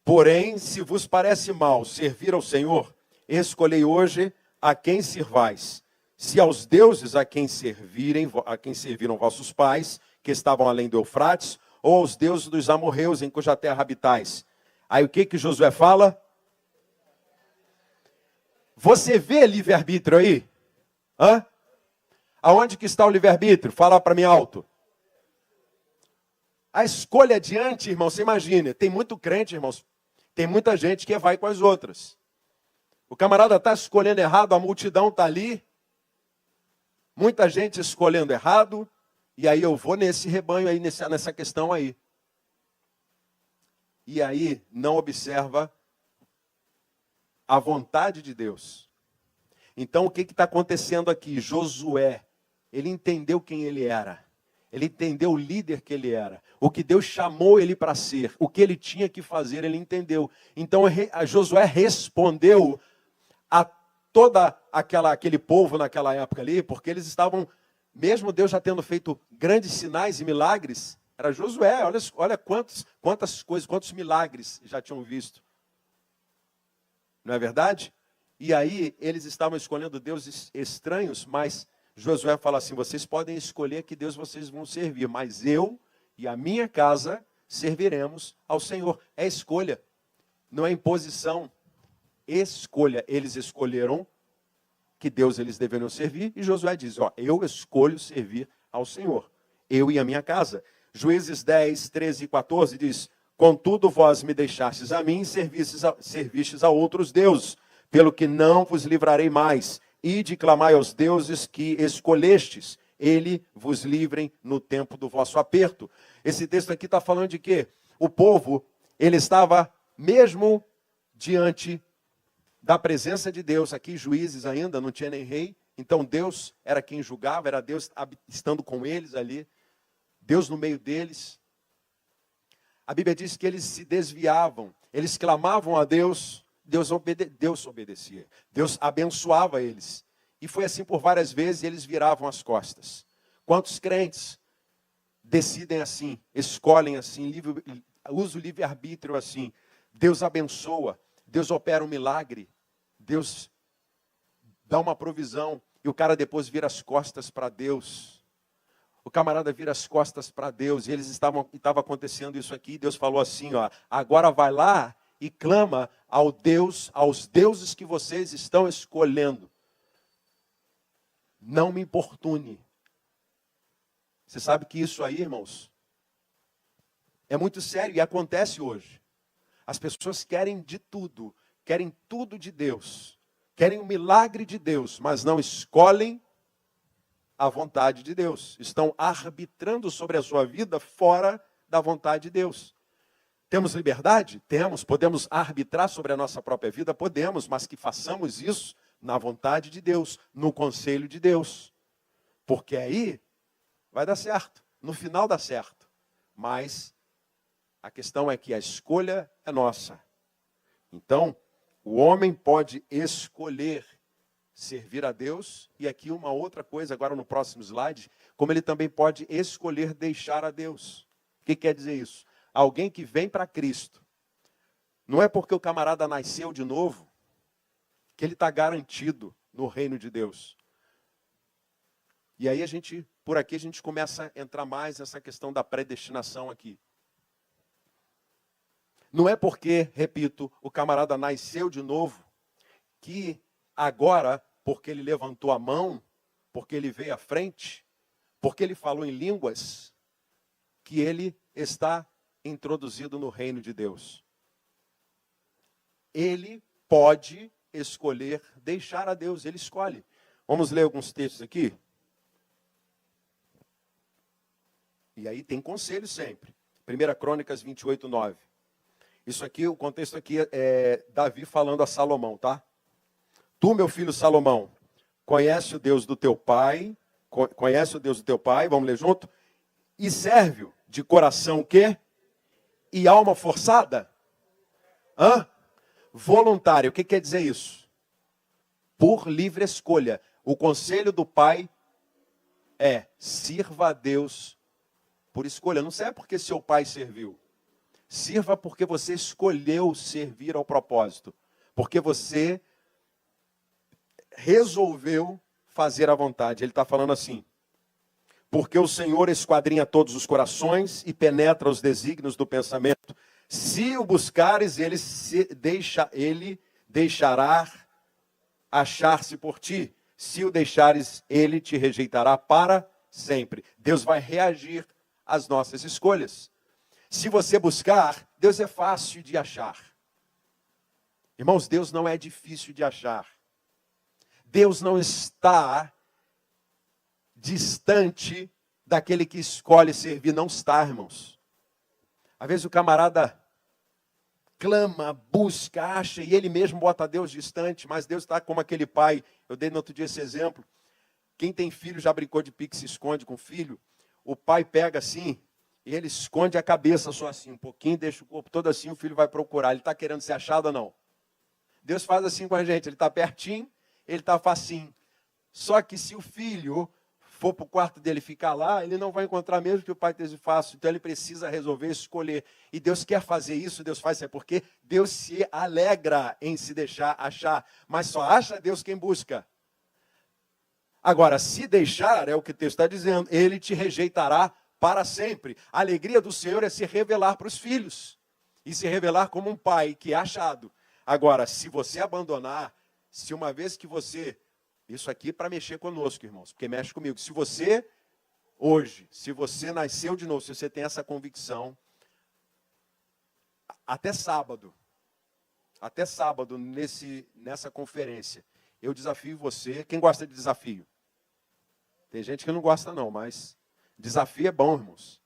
Porém, se vos parece mal servir ao Senhor, escolhei hoje a quem sirvais. Se aos deuses a quem serviram vossos pais, que estavam além do Eufrates, ou aos deuses dos amorreus em cuja terra habitais. Aí o que Josué fala? Você vê livre-arbítrio aí? Aonde que está o livre-arbítrio? Fala para mim alto. A escolha adiante, irmão, você imagina, tem muito crente, irmãos, tem muita gente que vai com as outras. O camarada está escolhendo errado, a multidão está ali, muita gente escolhendo errado, e aí eu vou nesse rebanho aí, nessa questão aí. E aí não observa a vontade de Deus. Então o que está acontecendo aqui? Josué, ele entendeu quem ele era. Ele entendeu o líder que ele era. O que Deus chamou ele para ser. O que ele tinha que fazer, ele entendeu. Então Josué respondeu a toda aquele povo naquela época ali, porque eles estavam, mesmo Deus já tendo feito grandes sinais e milagres, era Josué, olha quantas coisas, quantos milagres já tinham visto. Não é verdade? E aí, eles estavam escolhendo deuses estranhos, mas Josué fala assim, vocês podem escolher que Deus vocês vão servir, mas eu e a minha casa serviremos ao Senhor. É escolha, não é imposição. Escolha. Eles escolheram que Deus eles deveriam servir, e Josué diz, ó, eu escolho servir ao Senhor, eu e a minha casa. Juízes 10, 13 e 14 diz, contudo vós me deixastes a mim, servistes a outros deuses, pelo que não vos livrarei mais, e clamai aos deuses que escolhestes, ele vos livrem no tempo do vosso aperto. Esse texto aqui está falando de quê? O povo, ele estava mesmo diante da presença de Deus, aqui Juízes ainda, não tinha nem rei, então Deus era quem julgava, era Deus estando com eles ali, Deus no meio deles. A Bíblia diz que eles se desviavam, eles clamavam a Deus, Deus obedecia, Deus abençoava eles. E foi assim por várias vezes, e eles viravam as costas. Quantos crentes decidem assim, escolhem assim, usam o livre-arbítrio assim, Deus abençoa, Deus opera um milagre, Deus dá uma provisão, e o cara depois vira as costas para Deus. O camarada vira as costas para Deus, e estava acontecendo isso aqui, e Deus falou assim, ó, agora vai lá e clama aos deuses que vocês estão escolhendo. Não me importune. Você sabe que isso aí, irmãos, é muito sério e acontece hoje. As pessoas querem de tudo, querem tudo de Deus, querem o milagre de Deus, mas não escolhem a vontade de Deus. Estão arbitrando sobre a sua vida fora da vontade de Deus. Temos liberdade? Temos. Podemos arbitrar sobre a nossa própria vida? Podemos, mas que façamos isso na vontade de Deus, no conselho de Deus. Porque aí vai dar certo, no final dá certo. Mas a questão é que a escolha é nossa. Então, o homem pode escolher servir a Deus, e aqui uma outra coisa, agora no próximo slide, como ele também pode escolher deixar a Deus. O que quer dizer isso? Alguém que vem para Cristo, não é porque o camarada nasceu de novo, que ele está garantido no reino de Deus. E aí por aqui a gente começa a entrar mais nessa questão da predestinação aqui. Não é porque, repito, o camarada nasceu de novo, que agora, porque ele levantou a mão, porque ele veio à frente, porque ele falou em línguas, que ele está introduzido no reino de Deus. Ele pode escolher deixar a Deus, ele escolhe. Vamos ler alguns textos aqui? E aí tem conselho sempre. 1 Crônicas 28, 9. Isso aqui, o contexto aqui é Davi falando a Salomão, tá? Tu, meu filho Salomão, conhece o Deus do teu pai, vamos ler junto? E serve-o de coração o quê? E alma forçada? Voluntário. O que quer dizer isso? Por livre escolha. O conselho do pai é, sirva a Deus por escolha. Não serve porque seu pai serviu. Sirva porque você escolheu servir ao propósito. Porque você resolveu fazer a vontade. Ele está falando assim. Porque o Senhor esquadrinha todos os corações e penetra os desígnios do pensamento. Se o buscares, ele deixará achar-se por ti. Se o deixares, ele te rejeitará para sempre. Deus vai reagir às nossas escolhas. Se você buscar, Deus é fácil de achar. Irmãos, Deus não é difícil de achar. Deus não está distante daquele que escolhe servir. Não está, irmãos. Às vezes o camarada clama, busca, acha, e ele mesmo bota Deus distante, mas Deus está como aquele pai. Eu dei no outro dia esse exemplo. Quem tem filho já brincou de pique, se esconde com o filho. O pai pega assim, e ele esconde a cabeça só assim, um pouquinho, deixa o corpo todo assim, o filho vai procurar. Ele está querendo ser achado ou não? Deus faz assim com a gente, ele está pertinho, ele está facinho. Só que se o filho for para o quarto dele ficar lá, ele não vai encontrar mesmo que o pai esteja fácil. Então ele precisa resolver, escolher. E Deus quer fazer isso, Deus faz isso, porque Deus se alegra em se deixar achar. Mas só acha Deus quem busca. Agora, se deixar, é o que o texto está dizendo, ele te rejeitará para sempre. A alegria do Senhor é se revelar para os filhos. E se revelar como um pai que é achado. Agora, se você abandonar, se uma vez que você Isso aqui para mexer conosco, irmãos, porque mexe comigo. Se você, hoje, se você nasceu de novo, se você tem essa convicção, até sábado, nessa conferência, eu desafio você. Quem gosta de desafio? Tem gente que não gosta não, mas desafio é bom, irmãos.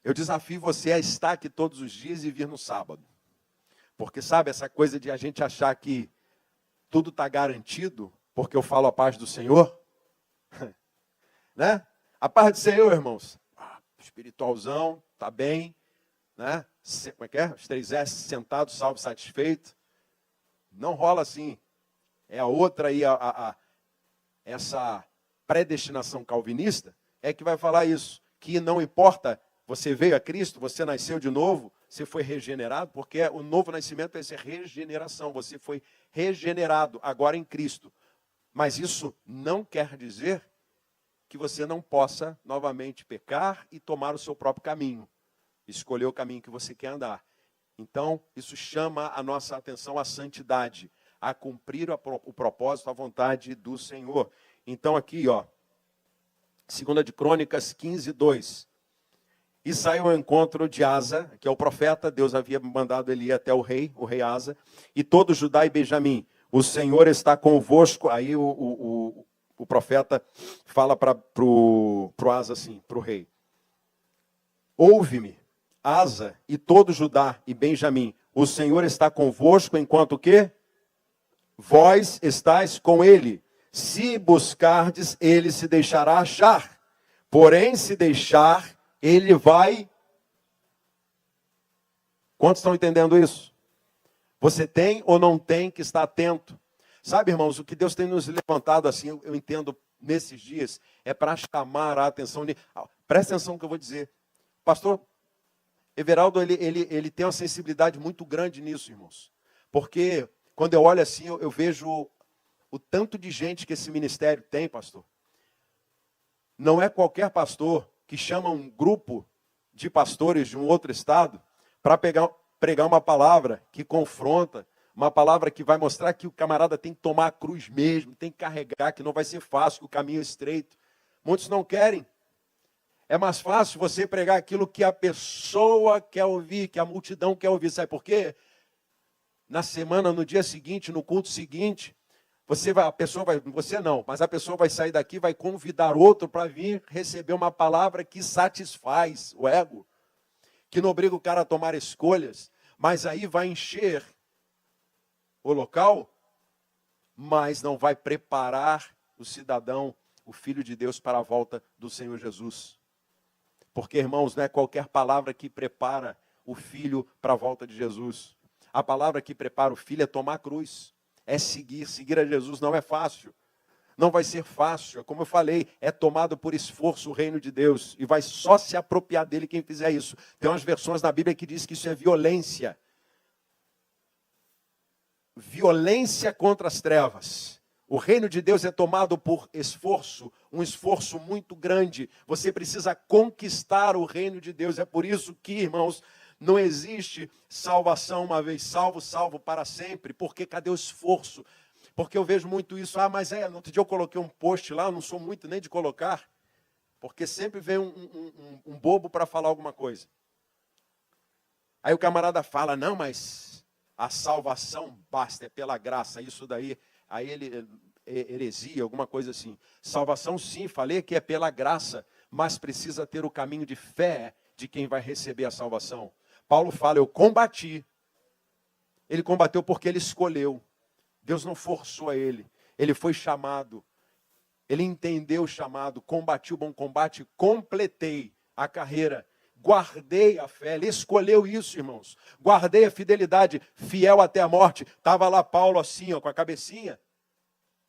Eu desafio você a estar aqui todos os dias e vir no sábado. Porque sabe essa coisa de a gente achar que tudo está garantido, porque eu falo a paz do Senhor? Né? A paz do Senhor, irmãos. Espiritualzão, tá bem, né? Como é que é? Os 3 S, sentado, salvo, satisfeito. Não rola assim. É a outra aí, essa predestinação calvinista, é que vai falar isso. Que não importa, você veio a Cristo, você nasceu de novo, você foi regenerado, porque o novo nascimento é essa regeneração. Você foi regenerado agora em Cristo. Mas isso não quer dizer que você não possa novamente pecar e tomar o seu próprio caminho. Escolher o caminho que você quer andar. Então, isso chama a nossa atenção à santidade, a cumprir o propósito, a vontade do Senhor. Então aqui, ó, 2 de Crônicas 15, 2. E saiu ao encontro de Asa, que é o profeta, Deus havia mandado ele ir até o rei Asa, e todo Judá e Benjamim. O Senhor está convosco. Aí o profeta fala para o Asa assim, para o rei. Ouve-me, Asa e todo Judá e Benjamim. O Senhor está convosco enquanto o quê? Vós estáis com ele. Se buscardes, ele se deixará achar. Porém, se deixar, ele vai... Quantos estão entendendo isso? Você tem ou não tem que estar atento? Sabe, irmãos, o que Deus tem nos levantado assim, eu entendo nesses dias, é para chamar a atenção. Presta atenção no que eu vou dizer. Pastor Everaldo, ele tem uma sensibilidade muito grande nisso, irmãos. Porque quando eu olho assim, eu vejo o tanto de gente que esse ministério tem, pastor. Não é qualquer pastor que chama um grupo de pastores de um outro estado para pregar uma palavra que confronta, uma palavra que vai mostrar que o camarada tem que tomar a cruz mesmo, tem que carregar, que não vai ser fácil, que o caminho é estreito. Muitos não querem. É mais fácil você pregar aquilo que a pessoa quer ouvir, que a multidão quer ouvir. Sabe por quê? Na semana, no dia seguinte, no culto seguinte, mas a pessoa vai sair daqui, vai convidar outro para vir receber uma palavra que satisfaz o ego, que não obriga o cara a tomar escolhas, mas aí vai encher o local, mas não vai preparar o cidadão, o Filho de Deus, para a volta do Senhor Jesus. Porque, irmãos, não é qualquer palavra que prepara o filho para a volta de Jesus. A palavra que prepara o filho é tomar a cruz. É seguir a Jesus não é fácil. Não vai ser fácil. Como eu falei, é tomado por esforço o reino de Deus. E vai só se apropriar dele quem fizer isso. Tem umas versões na Bíblia que diz que isso é violência. Violência contra as trevas. O reino de Deus é tomado por esforço, um esforço muito grande. Você precisa conquistar o reino de Deus. É por isso que, irmãos, não existe salvação uma vez salvo, salvo para sempre. Porque cadê o esforço? Porque eu vejo muito isso. Mas no outro dia eu coloquei um post lá, eu não sou muito nem de colocar. Porque sempre vem um bobo para falar alguma coisa. Aí o camarada fala, não, mas a salvação basta, é pela graça, isso daí... Aí ele, heresia, alguma coisa assim. Salvação sim, falei que é pela graça, mas precisa ter o caminho de fé de quem vai receber a salvação. Paulo fala, eu combati. Ele combateu porque ele escolheu. Deus não forçou a ele. Ele foi chamado. Ele entendeu o chamado, combati o bom combate, completei a carreira. Guardei a fé, ele escolheu isso, irmãos. Guardei a fidelidade, fiel até a morte. Estava lá Paulo assim, ó, com a cabecinha.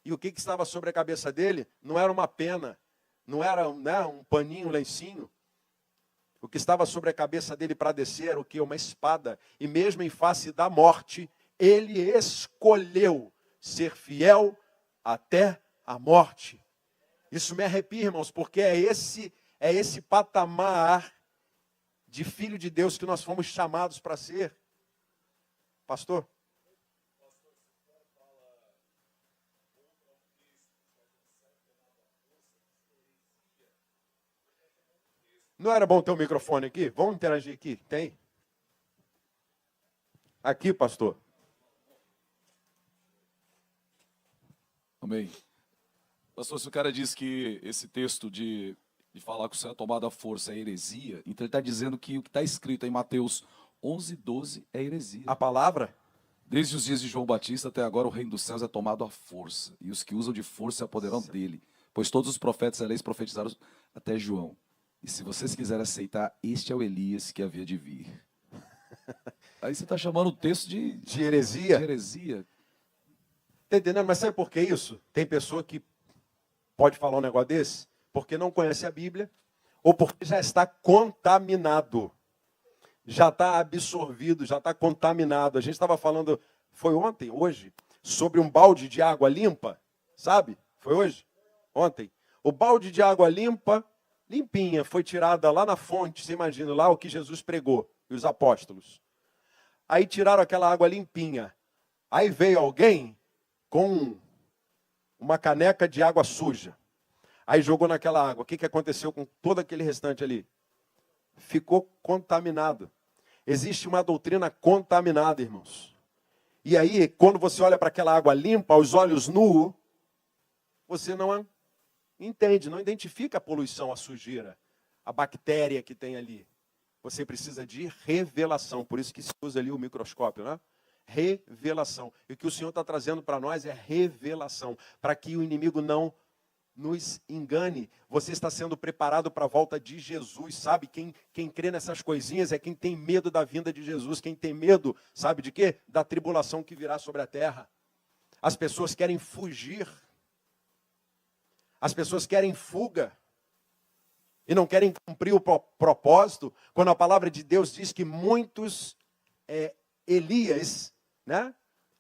E o que estava sobre a cabeça dele? Não era uma pena, não era um paninho, um lencinho. O que estava sobre a cabeça dele para descer era o quê? Uma espada. E mesmo em face da morte, ele escolheu ser fiel até a morte. Isso me arrepia, irmãos, porque é esse patamar de filho de Deus que nós fomos chamados para ser. Pastor? Não era bom ter um microfone aqui? Vamos interagir aqui? Tem? Aqui, pastor. Amém. Pastor, se o cara diz que esse texto de falar que o céu é tomado à força é heresia, então ele está dizendo que o que está escrito em Mateus 11:12 é heresia. A palavra? Desde os dias de João Batista até agora o reino dos céus é tomado à força, e os que usam de força se apoderam dele, pois todos os profetas e leis profetizaram até João. E se vocês quiserem aceitar, este é o Elias que havia de vir. Aí você está chamando o texto De heresia? de heresia. Está entendendo? Mas sabe por que isso? Tem pessoa que pode falar um negócio desse porque não conhece a Bíblia ou porque já está contaminado. Já está absorvido, já está contaminado. A gente estava falando, foi ontem, hoje, sobre um balde de água limpa, sabe? Foi hoje? Ontem. O balde de água limpa, limpinha, foi tirada lá na fonte, você imagina, lá o que Jesus pregou, e os apóstolos. Aí tiraram aquela água limpinha. Aí veio alguém com uma caneca de água suja. Aí jogou naquela água. O que aconteceu com todo aquele restante ali? Ficou contaminado. Existe uma doutrina contaminada, irmãos. E aí, quando você olha para aquela água limpa, aos olhos nus, você não entende, não identifica a poluição, a sujeira, a bactéria que tem ali. Você precisa de revelação. Por isso que se usa ali o microscópio, né? Revelação. E o que o Senhor está trazendo para nós é revelação. Para que o inimigo não nos engane. Você está sendo preparado para a volta de Jesus, sabe? Quem crê nessas coisinhas é quem tem medo da vinda de Jesus. Quem tem medo, sabe de quê? Da tribulação que virá sobre a terra. As pessoas querem fugir. As pessoas querem fuga. E não querem cumprir o propósito. Quando a palavra de Deus diz que muitos Elias, né?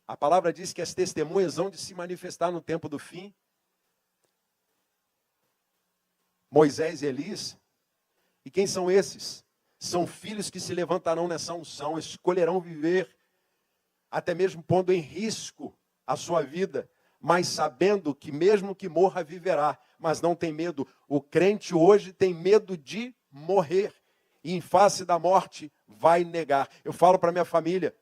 A palavra diz que as testemunhas vão de se manifestar no tempo do fim. Moisés e Elias. E quem são esses? São filhos que se levantarão nessa unção, escolherão viver, até mesmo pondo em risco a sua vida, mas sabendo que mesmo que morra, viverá, mas não tem medo. O crente hoje tem medo de morrer, e em face da morte vai negar. Eu falo para minha família,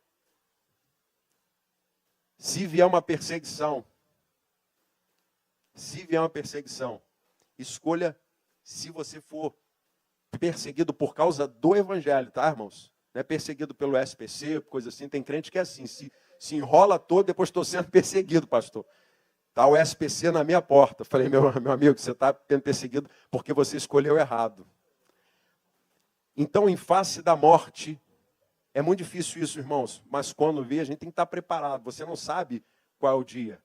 se vier uma perseguição, escolha se você for perseguido por causa do evangelho, tá, irmãos? Não é perseguido pelo SPC, coisa assim. Tem crente que é assim, se enrola todo, depois estou sendo perseguido, pastor. Está o SPC na minha porta. Falei, meu amigo, você está sendo perseguido porque você escolheu errado. Então, em face da morte, é muito difícil isso, irmãos, mas quando vê, a gente tem que estar preparado. Você não sabe qual é o dia.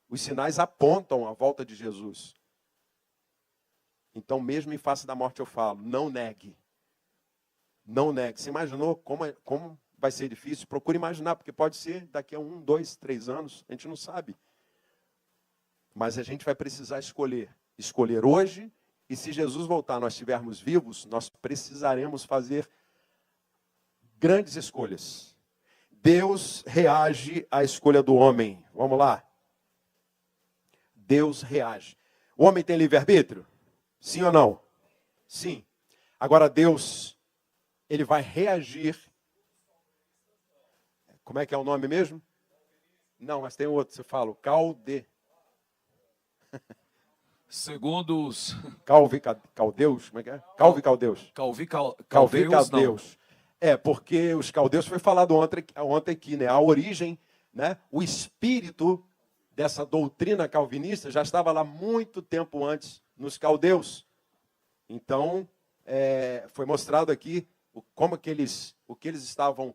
Os sinais apontam a volta de Jesus. Então, mesmo em face da morte, eu falo, não negue. Não negue. Você imaginou como vai ser difícil? Procure imaginar, porque pode ser daqui a 1, 2, 3 anos, a gente não sabe. Mas a gente vai precisar escolher. Escolher hoje, e se Jesus voltar, nós estivermos vivos, nós precisaremos fazer grandes escolhas. Deus reage à escolha do homem. Vamos lá. Deus reage. O homem tem livre-arbítrio? Sim ou não? Sim. Agora Deus, ele vai reagir. Como é que é o nome mesmo? Não, mas tem outro, você fala, Segundo os... Caldeus, como é que é? Caldeus. Caldeus, não. É, porque os caldeus foi falado ontem aqui, né? A origem, né? O espírito dessa doutrina calvinista já estava lá muito tempo antes nos caldeus. Então, foi mostrado aqui o que eles estavam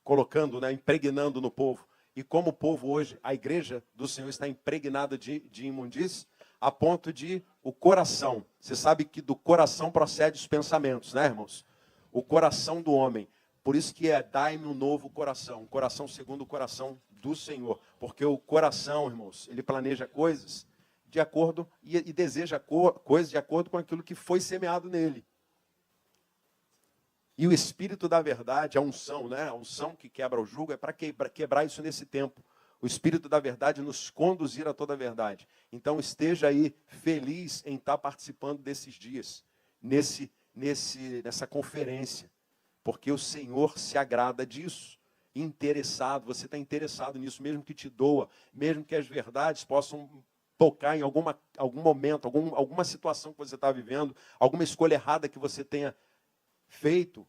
colocando, né? Impregnando no povo. E como o povo hoje, a igreja do Senhor está impregnada de imundície, a ponto de o coração. Você sabe que do coração procede os pensamentos, né, irmãos? O coração do homem. Por isso que dai-me um novo coração. Um coração segundo o coração do Senhor. Porque o coração, irmãos, ele planeja coisas de acordo e deseja coisas de acordo com aquilo que foi semeado nele. E o Espírito da verdade, a unção, né? A unção que quebra o jugo é para quebrar isso nesse tempo. O Espírito da verdade nos conduzir a toda a verdade. Então esteja aí feliz em estar participando desses dias, nesse nessa conferência, porque o Senhor se agrada disso. Interessado, você está interessado nisso, mesmo que te doa, mesmo que as verdades possam tocar em algum momento, alguma situação que você está vivendo, alguma escolha errada que você tenha feito,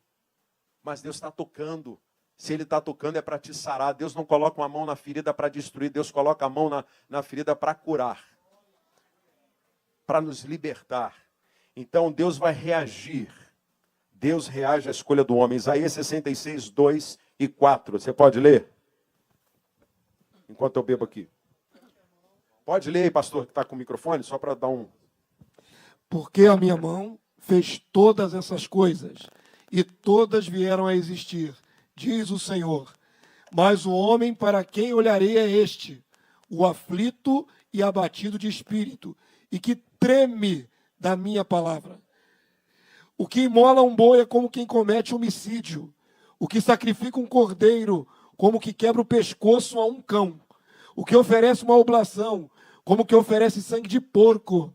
mas Deus está tocando. Se Ele está tocando é para te sarar. Deus não coloca uma mão na ferida para destruir, Deus coloca a mão na ferida para curar, para nos libertar. Então Deus vai reagir. Deus reage à escolha do homem. Isaías 66, 2 e 4. Você pode ler? Enquanto eu bebo aqui. Pode ler aí, pastor, que está com o microfone, só para dar um... Porque a minha mão fez todas essas coisas, e todas vieram a existir, diz o Senhor. Mas o homem para quem olharei é este, o aflito e abatido de espírito, e que treme da minha palavra. O que imola um boi é como quem comete homicídio. O que sacrifica um cordeiro, como que quebra o pescoço a um cão. O que oferece uma oblação, como que oferece sangue de porco.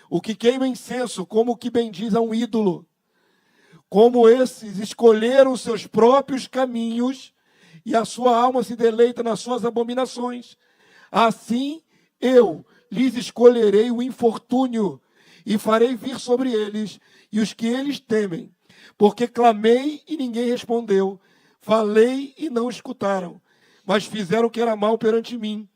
O que queima incenso, como que bendiz a um ídolo. Como esses escolheram os seus próprios caminhos, e a sua alma se deleita nas suas abominações. Assim eu lhes escolherei o infortúnio, e farei vir sobre eles e os que eles temem. Porque clamei e ninguém respondeu, falei e não escutaram, mas fizeram o que era mal perante mim,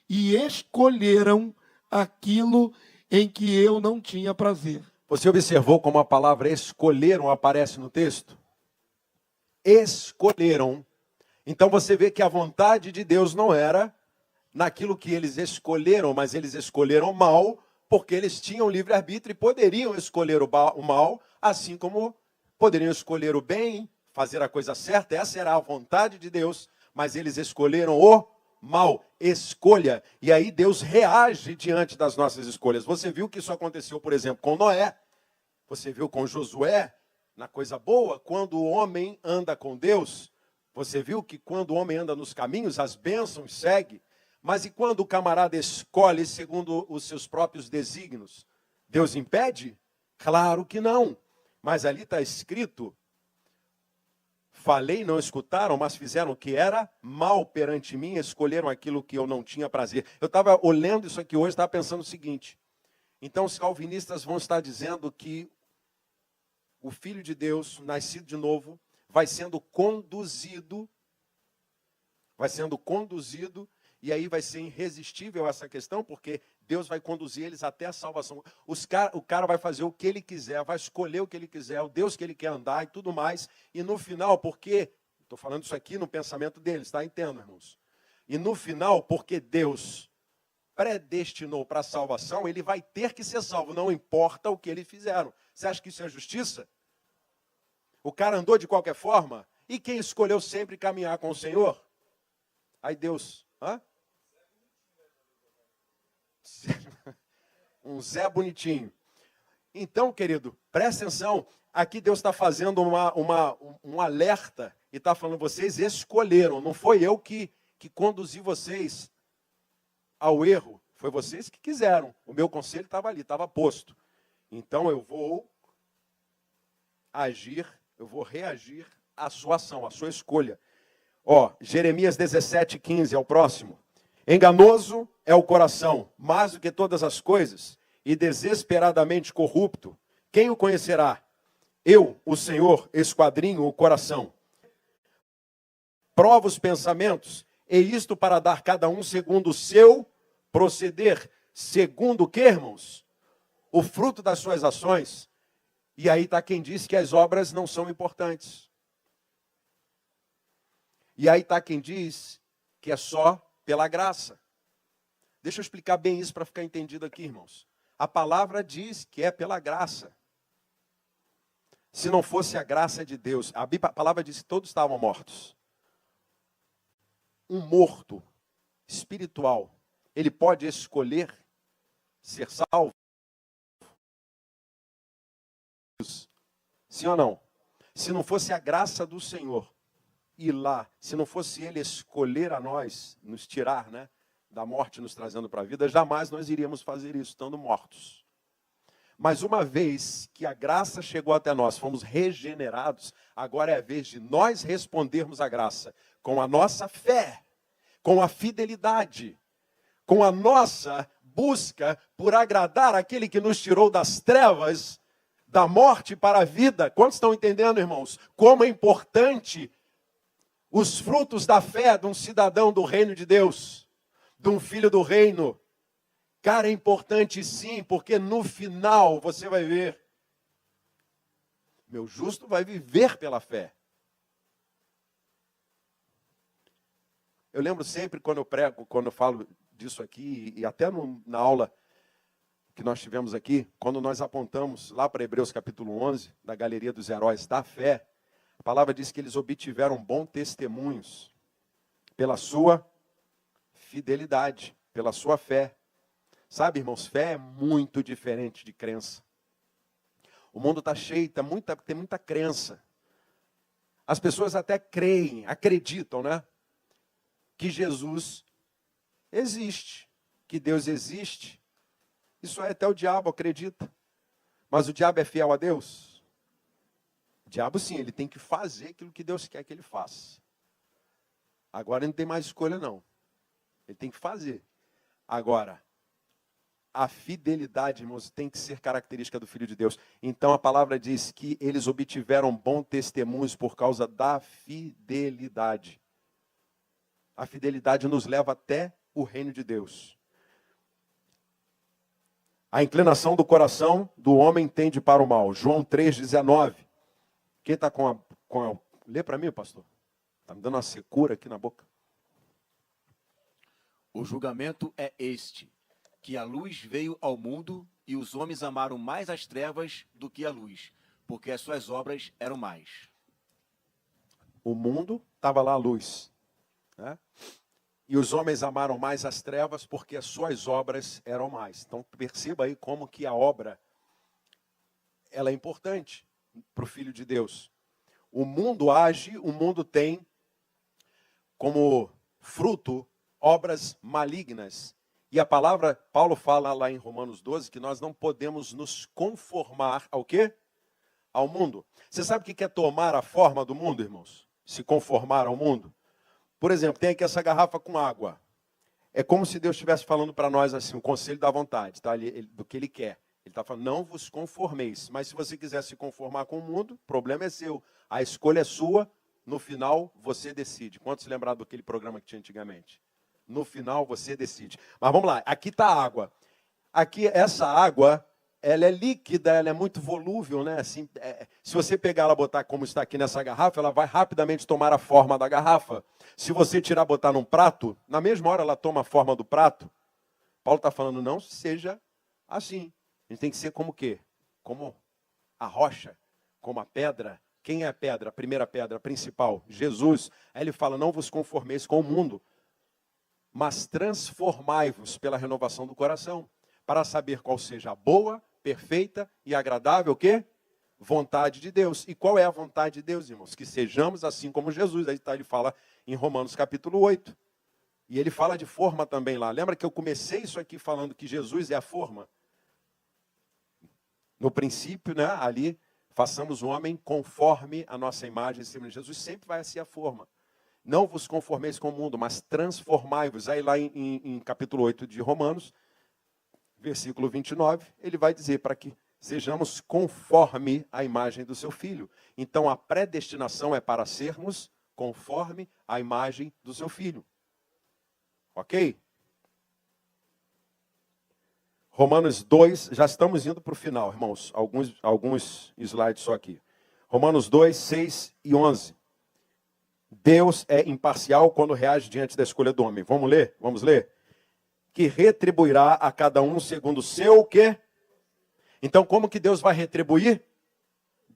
e escolheram aquilo em que eu não tinha prazer. Você observou como a palavra escolheram aparece no texto? Escolheram. Então você vê que a vontade de Deus não era naquilo que eles escolheram, mas eles escolheram mal, porque eles tinham livre-arbítrio e poderiam escolher o mal, assim como poderiam escolher o bem, fazer a coisa certa. Essa era a vontade de Deus, mas eles escolheram o mal. Escolha. E aí Deus reage diante das nossas escolhas. Você viu que isso aconteceu, por exemplo, com Noé. Você viu com Josué, na coisa boa, quando o homem anda com Deus. Você viu que quando o homem anda nos caminhos, as bênçãos seguem. Mas e quando o camarada escolhe segundo os seus próprios desígnios? Deus impede? Claro que não. Mas ali está escrito, falei, não escutaram, mas fizeram o que era mal perante mim, escolheram aquilo que eu não tinha prazer. Eu estava olhando isso aqui hoje, estava pensando o seguinte, então os calvinistas vão estar dizendo que o Filho de Deus, nascido de novo, vai sendo conduzido, e aí vai ser irresistível essa questão, porque Deus vai conduzir eles até a salvação. O cara vai fazer o que ele quiser, vai escolher o que ele quiser, o Deus que ele quer andar e tudo mais. E no final, porque, estou falando isso aqui no pensamento deles, tá? Entendo, irmãos. E no final, porque Deus predestinou para a salvação, ele vai ter que ser salvo, não importa o que eles fizeram. Você acha que isso é justiça? O cara andou de qualquer forma? E quem escolheu sempre caminhar com o Senhor? Aí Deus... Um Zé bonitinho. Então, querido, presta atenção. Aqui Deus está fazendo um alerta e está falando, vocês escolheram. Não foi eu que conduzi vocês ao erro. Foi vocês que quiseram. O meu conselho estava ali, estava posto. Então eu vou agir, eu vou reagir à sua ação, à sua escolha. Jeremias 17:15 é o próximo. Enganoso é o coração, mais do que todas as coisas, e desesperadamente corrupto. Quem o conhecerá? Eu, o Senhor, esquadrinho o coração. Prova os pensamentos, e isto para dar cada um segundo o seu proceder. Segundo o que, irmãos? O fruto das suas ações. E aí está quem diz que as obras não são importantes. E aí está quem diz que é só pela graça. Deixa eu explicar bem isso para ficar entendido aqui, irmãos. A palavra diz que é pela graça. Se não fosse a graça de Deus, a palavra diz que todos estavam mortos. Um morto espiritual, ele pode escolher ser salvo? Sim ou não? Se não fosse a graça do Senhor, ir lá, se não fosse Ele escolher a nós, nos tirar, da morte, nos trazendo para a vida, jamais nós iríamos fazer isso, estando mortos. Mas uma vez que a graça chegou até nós, fomos regenerados, agora é a vez de nós respondermos à graça com a nossa fé, com a fidelidade, com a nossa busca por agradar aquele que nos tirou das trevas, da morte para a vida. Quantos estão entendendo, irmãos? Como é importante os frutos da fé de um cidadão do reino de Deus, de um filho do reino. Cara, é importante sim, porque no final você vai ver. Meu justo vai viver pela fé. Eu lembro sempre quando eu prego, quando eu falo disso aqui, e até na aula que nós tivemos aqui, quando nós apontamos lá para Hebreus capítulo 11, da galeria dos heróis da fé, a palavra diz que eles obtiveram bons testemunhos pela sua fidelidade, pela sua fé. Sabe, irmãos, fé é muito diferente de crença. O mundo está cheio, tem muita crença. As pessoas até creem, acreditam, né? Que Jesus existe, que Deus existe. Isso aí até o diabo acredita. Mas o diabo é fiel a Deus? O diabo sim, ele tem que fazer aquilo que Deus quer que ele faça. Agora ele não tem mais escolha não. Ele tem que fazer. Agora, a fidelidade, irmãos, tem que ser característica do Filho de Deus. Então a palavra diz que eles obtiveram bons testemunhos por causa da fidelidade. A fidelidade nos leva até o reino de Deus. A inclinação do coração do homem tende para o mal. João 3,19. Quem está com a... Lê para mim, pastor. Está me dando uma secura aqui na boca. O julgamento é este, que a luz veio ao mundo e os homens amaram mais as trevas do que a luz, porque as suas obras eram mais. O mundo estava lá a luz, né? E os homens amaram mais as trevas porque as suas obras eram mais. Então perceba aí como que a obra ela é importante para o Filho de Deus. O mundo age, o mundo tem como fruto obras malignas. E a palavra, Paulo fala lá em Romanos 12, que nós não podemos nos conformar ao quê? Ao mundo. Você sabe o que é tomar a forma do mundo, irmãos? Se conformar ao mundo? Por exemplo, tem aqui essa garrafa com água. É como se Deus estivesse falando para nós assim, o conselho da vontade, tá? Do que Ele quer. Ele está falando, não vos conformeis. Mas se você quiser se conformar com o mundo, o problema é seu. A escolha é sua, no final você decide. Quantos lembraram daquele programa que tinha antigamente? No final você decide. Mas vamos lá, aqui está a água. Aqui, essa água, ela é líquida, ela é muito volúvel, né? Assim, se você pegar ela e botar como está aqui nessa garrafa, ela vai rapidamente tomar a forma da garrafa. Se você tirar e botar num prato, na mesma hora ela toma a forma do prato. Paulo está falando, não seja assim. A gente tem que ser como o quê? Como a rocha, como a pedra. Quem é a pedra? A primeira pedra, a principal, Jesus. Aí ele fala, não vos conformeis com o mundo, mas transformai-vos pela renovação do coração, para saber qual seja a boa, perfeita e agradável, o quê? Vontade de Deus. E qual é a vontade de Deus, irmãos? Que sejamos assim como Jesus. Aí ele fala em Romanos capítulo 8. E ele fala de forma também lá. Lembra que eu comecei isso aqui falando que Jesus é a forma? No princípio, né, ali, façamos o homem conforme a nossa imagem. Jesus sempre vai ser a forma. Não vos conformeis com o mundo, mas transformai-vos. Aí lá em capítulo 8 de Romanos, versículo 29, ele vai dizer para que sejamos conforme a imagem do seu Filho. Então a predestinação é para sermos conforme a imagem do seu Filho. Ok? Romanos 2, já estamos indo para o final, irmãos. Alguns slides só aqui. Romanos 2, 6 e 11. Deus é imparcial quando reage diante da escolha do homem. Vamos ler? Vamos ler? Que retribuirá a cada um segundo o seu o quê? Então, como que Deus vai retribuir?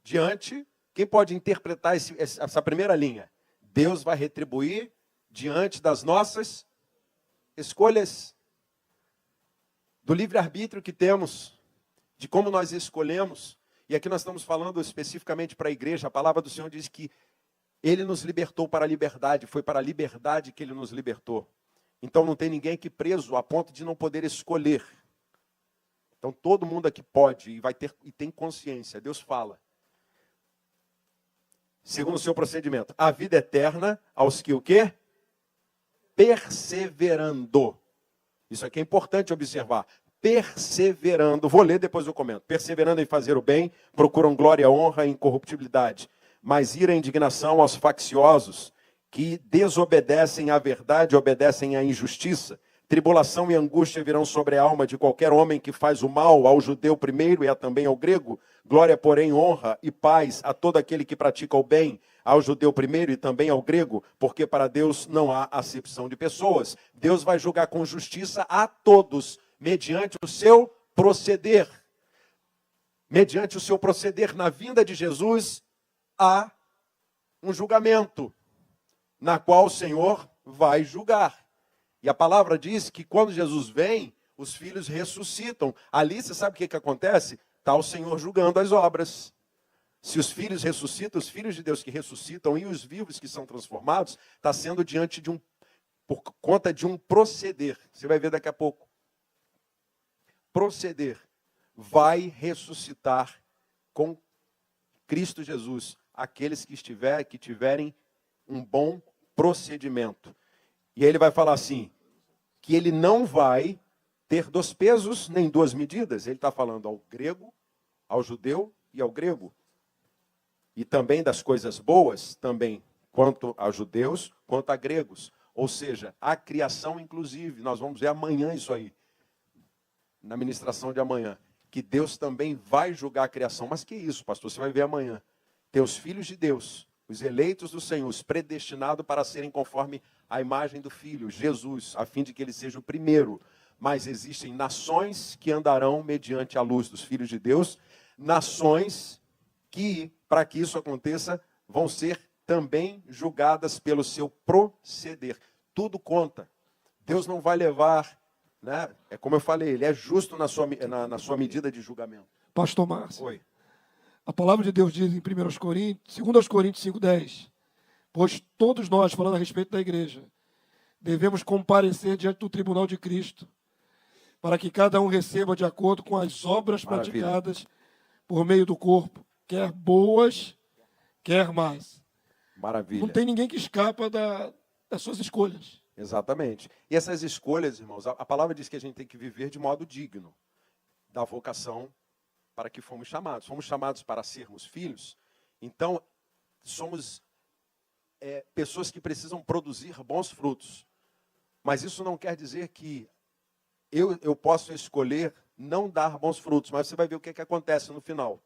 Diante, quem pode interpretar essa primeira linha? Deus vai retribuir diante das nossas escolhas. Do livre-arbítrio que temos, de como nós escolhemos. E aqui nós estamos falando especificamente para a igreja. A palavra do Senhor diz que Ele nos libertou para a liberdade. Foi para a liberdade que Ele nos libertou. Então não tem ninguém aqui preso a ponto de não poder escolher. Então todo mundo aqui pode e vai ter e tem consciência. Deus fala. Segundo o seu procedimento, a vida eterna aos que o quê? Perseverando. Isso aqui é importante observar. Perseverando, vou ler, depois eu comento. Perseverando em fazer o bem, procuram glória, honra e incorruptibilidade. Mas ira e indignação aos facciosos, que desobedecem à verdade, obedecem à injustiça. Tribulação e angústia virão sobre a alma de qualquer homem que faz o mal, ao judeu primeiro e também ao grego. Glória, porém, honra e paz a todo aquele que pratica o bem, ao judeu primeiro e também ao grego, porque para Deus não há acepção de pessoas. Deus vai julgar com justiça a todos, mediante o seu proceder. Mediante o seu proceder na vinda de Jesus, há um julgamento, na qual o Senhor vai julgar. E a palavra diz que quando Jesus vem, os filhos ressuscitam. Ali, você sabe o que acontece? Está o Senhor julgando as obras. Se os filhos ressuscitam, os filhos de Deus que ressuscitam e os vivos que são transformados, está sendo diante de por conta de um proceder. Você vai ver daqui a pouco. Proceder. Vai ressuscitar com Cristo Jesus aqueles que tiverem um bom procedimento. E aí ele vai falar assim, que ele não vai ter 2 pesos nem 2 medidas. Ele está falando ao grego, ao judeu e ao grego. E também das coisas boas, também, quanto a judeus, quanto a gregos. Ou seja, a criação inclusive. Nós vamos ver amanhã isso aí, na ministração de amanhã. Que Deus também vai julgar a criação. Mas que isso, pastor? Você vai ver amanhã. Tem os filhos de Deus, os eleitos do Senhor, os predestinados para serem conforme a imagem do Filho, Jesus, a fim de que ele seja o primeiro. Mas existem nações que andarão mediante a luz dos filhos de Deus, nações que, para que isso aconteça, vão ser também julgadas pelo seu proceder. Tudo conta. Deus não vai levar, né? É como eu falei, ele é justo na sua medida de julgamento. Pastor Márcio. Oi. A palavra de Deus diz em 2 Coríntios 5,10, pois todos nós, falando a respeito da igreja, devemos comparecer diante do tribunal de Cristo, para que cada um receba de acordo com as obras praticadas por meio do corpo, quer boas, quer más. Maravilha. Não tem ninguém que escapa das suas escolhas. Exatamente. E essas escolhas, irmãos, a palavra diz que a gente tem que viver de modo digno da vocação para que fomos chamados. Fomos chamados para sermos filhos, então somos pessoas que precisam produzir bons frutos. Mas isso não quer dizer que eu posso escolher não dar bons frutos, mas você vai ver o que acontece no final.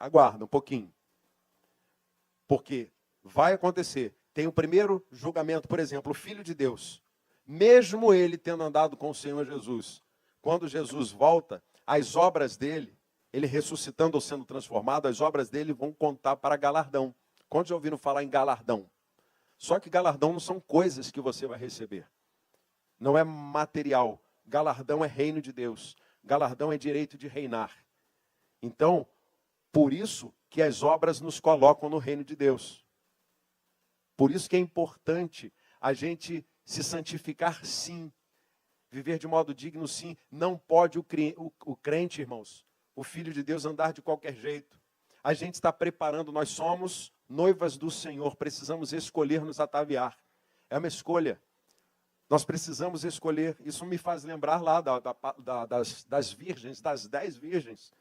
Aguarda um pouquinho. Porque vai acontecer. Tem o primeiro julgamento, por exemplo, o Filho de Deus. Mesmo ele tendo andado com o Senhor Jesus, quando Jesus volta, as obras dele, ele ressuscitando ou sendo transformado, as obras dele vão contar para galardão. Quantos já ouviram falar em galardão? Só que galardão não são coisas que você vai receber. Não é material. Galardão é reino de Deus. Galardão é direito de reinar. Então, por isso que as obras nos colocam no reino de Deus. Por isso que é importante a gente se santificar, sim. Viver de modo digno, sim. Não pode o crente, irmãos, o Filho de Deus, andar de qualquer jeito. A gente está preparando, nós somos noivas do Senhor, precisamos escolher nos ataviar. É uma escolha. Nós precisamos escolher. Isso me faz lembrar lá das virgens, das 10 virgens.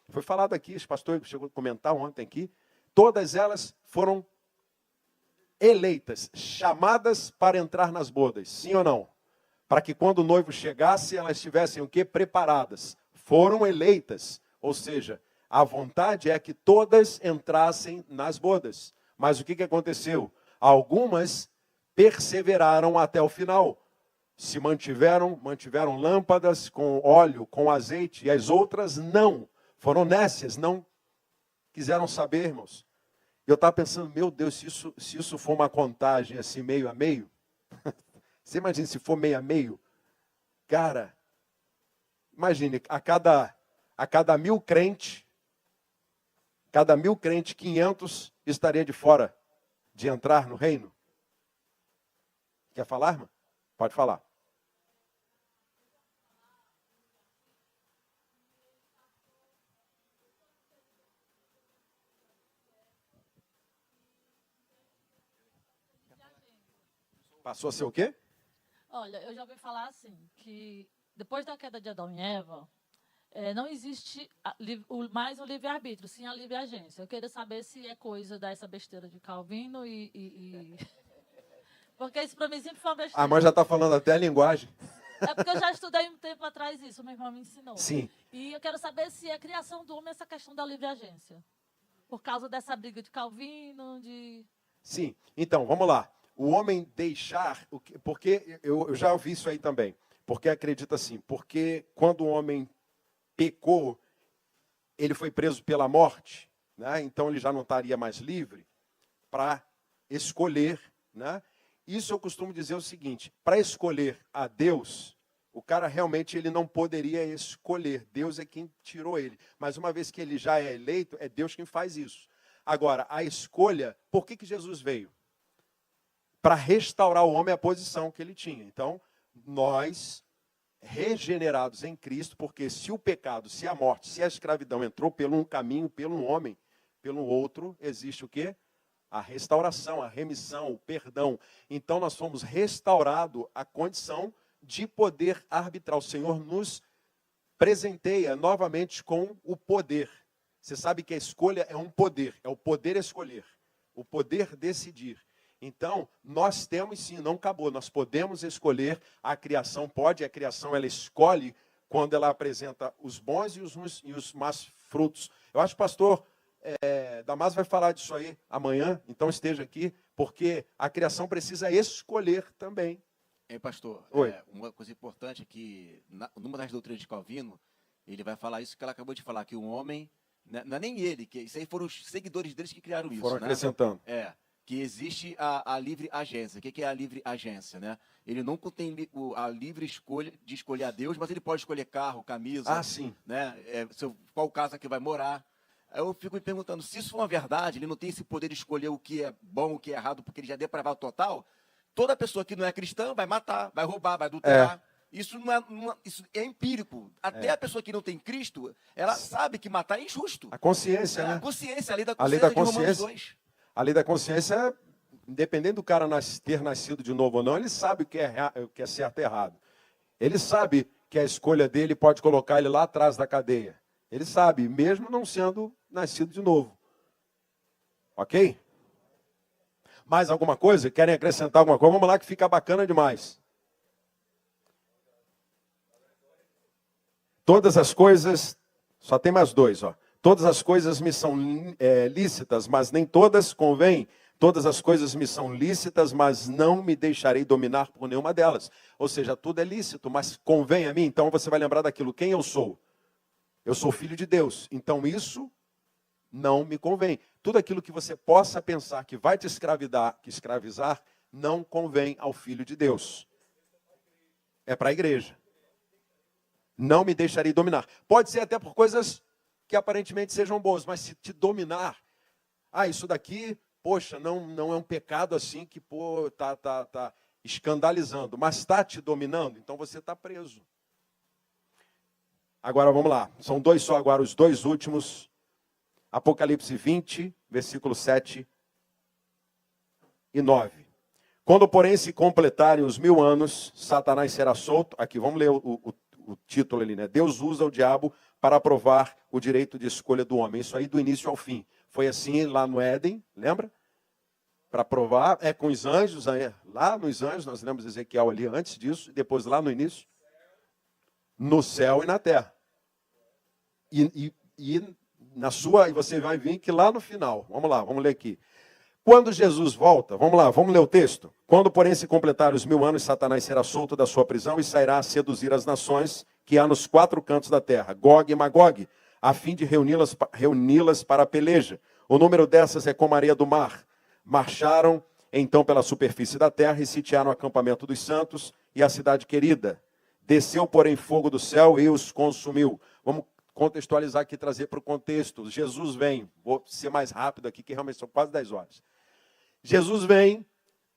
Foi falado aqui, esse pastor chegou a comentar ontem aqui. Todas elas foram eleitas, chamadas para entrar nas bodas. Sim ou não? Para que quando o noivo chegasse, elas estivessem o quê? Preparadas. Foram eleitas. Ou seja, a vontade é que todas entrassem nas bodas. Mas o que aconteceu? Algumas perseveraram até o final. Se mantiveram lâmpadas com óleo, com azeite, e as outras não. Foram nécias, não quiseram saber, irmãos. Eu estava pensando, meu Deus, se isso for uma contagem assim, meio a meio, você imagina se for meio a meio? Cara, imagine, a cada 1.000 crentes, 500 estaria de fora de entrar no reino. Quer falar, irmã? Pode falar. Passou a ser o quê? Olha, eu já ouvi falar assim, que depois da queda de Adão e Eva, não existe mais o livre-arbítrio, sim a livre-agência. Eu queria saber se é coisa dessa besteira de Calvino Porque isso para mim sempre foi uma besteira. A mãe já está falando até a linguagem. É porque eu já estudei um tempo atrás isso, meu irmão me ensinou. Sim. E eu quero saber se é criação do homem essa questão da livre-agência. Por causa dessa briga de Calvino, Sim. Então, vamos lá. O homem deixar... Porque eu já ouvi isso aí também. Porque acredita assim. Porque quando o homem pecou, ele foi preso pela morte, né? Então ele já não estaria mais livre para escolher, né? Isso eu costumo dizer o seguinte, para escolher a Deus, o cara realmente ele não poderia escolher, Deus é quem tirou ele. Mas uma vez que ele já é eleito, é Deus quem faz isso. Agora, a escolha, por que Jesus veio? Para restaurar o homem à posição que ele tinha. Então, nós, regenerados em Cristo, porque se o pecado, se a morte, se a escravidão entrou pelo um caminho, pelo um homem, pelo outro, existe o quê? A restauração, a remissão, o perdão. Então nós fomos restaurados à condição de poder arbitrar. O Senhor nos presenteia novamente com o poder. Você sabe que a escolha é um poder, é o poder escolher, o poder decidir. Então, nós temos sim, não acabou, nós podemos escolher, a criação pode, a criação ela escolhe quando ela apresenta os bons e os más frutos. Eu acho que o pastor Damaso vai falar disso aí amanhã, então esteja aqui, porque a criação precisa escolher também. Pastor, Oi. Uma coisa importante é que, numa das doutrinas de Calvino, ele vai falar isso que ela acabou de falar, que o homem, não é nem ele, que isso aí foram os seguidores deles que criaram isso. Foram né? acrescentando. Que existe a livre agência. O que é a livre agência? Né? Ele não tem a livre escolha de escolher a Deus, mas ele pode escolher carro, camisa. Ah, sim. Né? Qual casa que vai morar. Aí eu fico me perguntando, se isso for uma verdade, ele não tem esse poder de escolher o que é bom, o que é errado, porque ele já é depravado total, toda pessoa que não é cristã vai matar, vai roubar, vai adulterar. Isso isso é empírico. Até a pessoa que não tem Cristo, ela sabe que matar é injusto. A consciência, né? A consciência, a lei da A lei consciência, da de Romanos consciência. 2. A lei da consciência, independente do cara ter nascido de novo ou não, ele sabe o que é certo e errado. Ele sabe que a escolha dele pode colocar ele lá atrás da cadeia. Ele sabe, mesmo não sendo nascido de novo. Ok? Mais alguma coisa? Querem acrescentar alguma coisa? Vamos lá que fica bacana demais. Todas as coisas, só tem mais dois, ó. Todas as coisas me são lícitas, mas nem todas convêm. Todas as coisas me são lícitas, mas não me deixarei dominar por nenhuma delas. Ou seja, tudo é lícito, mas convém a mim. Então você vai lembrar daquilo, quem eu sou? Eu sou filho de Deus, então isso não me convém. Tudo aquilo que você possa pensar que vai te escravizar, não convém ao Filho de Deus. É para a igreja. Não me deixarei dominar. Pode ser até por coisas que aparentemente sejam boas, mas se te dominar, isso daqui, poxa, não é um pecado assim que tá escandalizando, mas está te dominando, então você está preso. Agora vamos lá, são dois só agora, os dois últimos. Apocalipse 20, versículos 7 e 9. Quando, porém, se completarem os 1000 anos, Satanás será solto. Aqui, vamos ler o título ali, né? Deus usa o diabo para provar o direito de escolha do homem. Isso aí do início ao fim. Foi assim lá no Éden, lembra? Para provar, com os anjos, lá nos anjos, nós lemos Ezequiel ali antes disso, e depois lá no início, no céu e na terra. E você vai ver que lá no final, vamos lá, vamos ler aqui. Quando Jesus volta, vamos lá, vamos ler o texto. Quando, porém, se completarem os 1000 anos, Satanás será solto da sua prisão e sairá a seduzir as nações que há nos 4 cantos da terra, Gog e Magog, a fim de reuni-las para a peleja. O número dessas é como a areia do mar. Marcharam, então, pela superfície da terra e sitiaram o acampamento dos santos e a cidade querida. Desceu, porém, fogo do céu e os consumiu. Vamos contextualizar aqui, trazer para o contexto. Jesus vem, vou ser mais rápido aqui, que realmente são quase 10 horas. Jesus vem,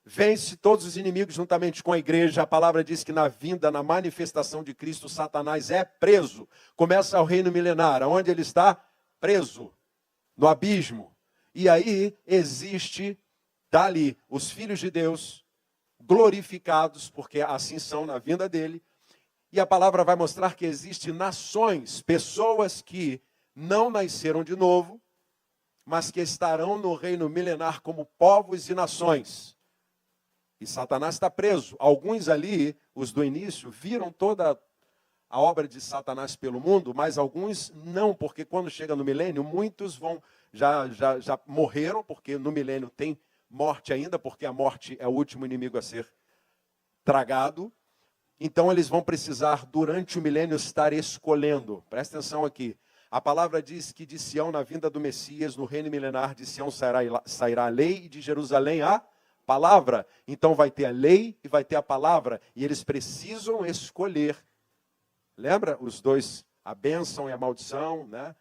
vence todos os inimigos juntamente com a igreja. A palavra diz que na vinda, na manifestação de Cristo, Satanás é preso. Começa o reino milenar. Onde ele está? Preso. No abismo. E aí existe, dali, os filhos de Deus, glorificados, porque assim são na vinda dele. E a palavra vai mostrar que existem nações, pessoas que não nasceram de novo, mas que estarão no reino milenar como povos e nações. E Satanás está preso. Alguns ali, os do início, viram toda a obra de Satanás pelo mundo, mas alguns não, porque quando chega no milênio, muitos já morreram, porque no milênio tem morte ainda, porque a morte é o último inimigo a ser tragado. Então eles vão precisar, durante o milênio, estar escolhendo. Presta atenção aqui. A palavra diz que de Sião, na vinda do Messias, no reino milenar de Sião sairá a lei, e de Jerusalém a palavra. Então vai ter a lei e vai ter a palavra, e eles precisam escolher. Lembra os dois, a bênção e a maldição, né?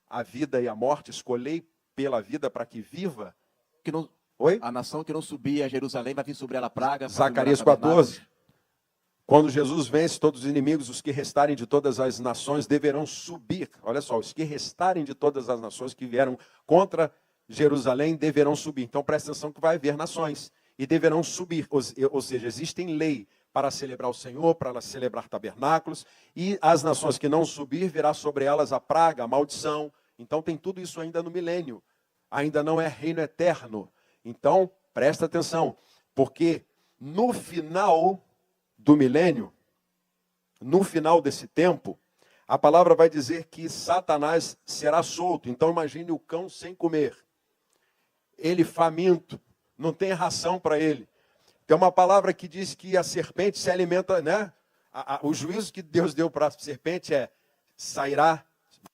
A vida e a morte, escolhei pela vida para que viva. Que não, Oi? a nação que não subia a Jerusalém vai vir sobre ela praga. Zacarias 14. Quando Jesus vence todos os inimigos, os que restarem de todas as nações deverão subir. Olha só, os que restarem de todas as nações que vieram contra Jerusalém deverão subir. Então presta atenção que vai haver nações e deverão subir. Ou seja, existem lei para celebrar o Senhor, para celebrar tabernáculos, e as nações que não subir, virá sobre elas a praga, a maldição. Então tem tudo isso ainda no milênio. Ainda não é reino eterno. Então, presta atenção, porque no final do milênio, no final desse tempo, a palavra vai dizer que Satanás será solto. Então imagine o cão sem comer. Ele faminto, não tem ração para ele. Tem uma palavra que diz que a serpente se alimenta, né? O juízo que Deus deu para a serpente é: sairá,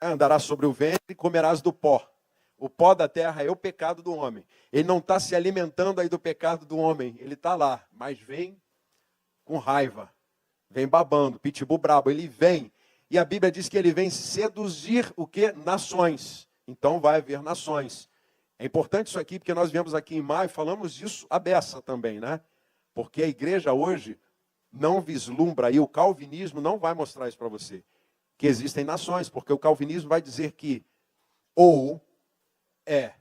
andará sobre o ventre e comerás do pó. O pó da terra é o pecado do homem. Ele não está se alimentando aí do pecado do homem. Ele está lá, mas vem com raiva. Vem babando, pitbull brabo. Ele vem. E a Bíblia diz que ele vem seduzir o quê? Nações. Então vai haver nações. É importante isso aqui, porque nós viemos aqui em maio, falamos disso à beça também, né? Porque a igreja hoje não vislumbra, e o calvinismo não vai mostrar isso para você, que existem nações, porque o calvinismo vai dizer que ou é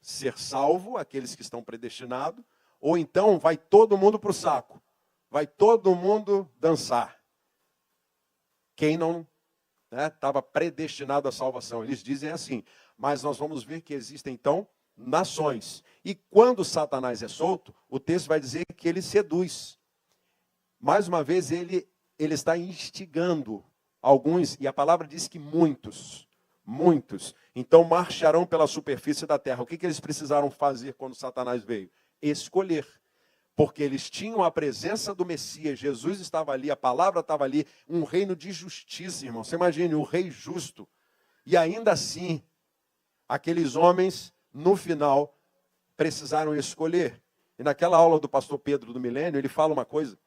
ser salvo, aqueles que estão predestinados, ou então vai todo mundo para o saco, vai todo mundo dançar. Quem não estava predestinado à salvação, eles dizem assim, mas nós vamos ver que existem então nações. E quando Satanás é solto, o texto vai dizer que ele seduz. Mais uma vez, ele está instigando alguns, e a palavra diz que muitos, então marcharão pela superfície da terra. O que eles precisaram fazer quando Satanás veio? Escolher. Porque eles tinham a presença do Messias, Jesus estava ali, a palavra estava ali, um reino de justiça, irmão. Você imagine, um rei justo. E ainda assim, aqueles homens, no final, precisaram escolher. E naquela aula do pastor Pedro do Milênio, ele fala uma coisa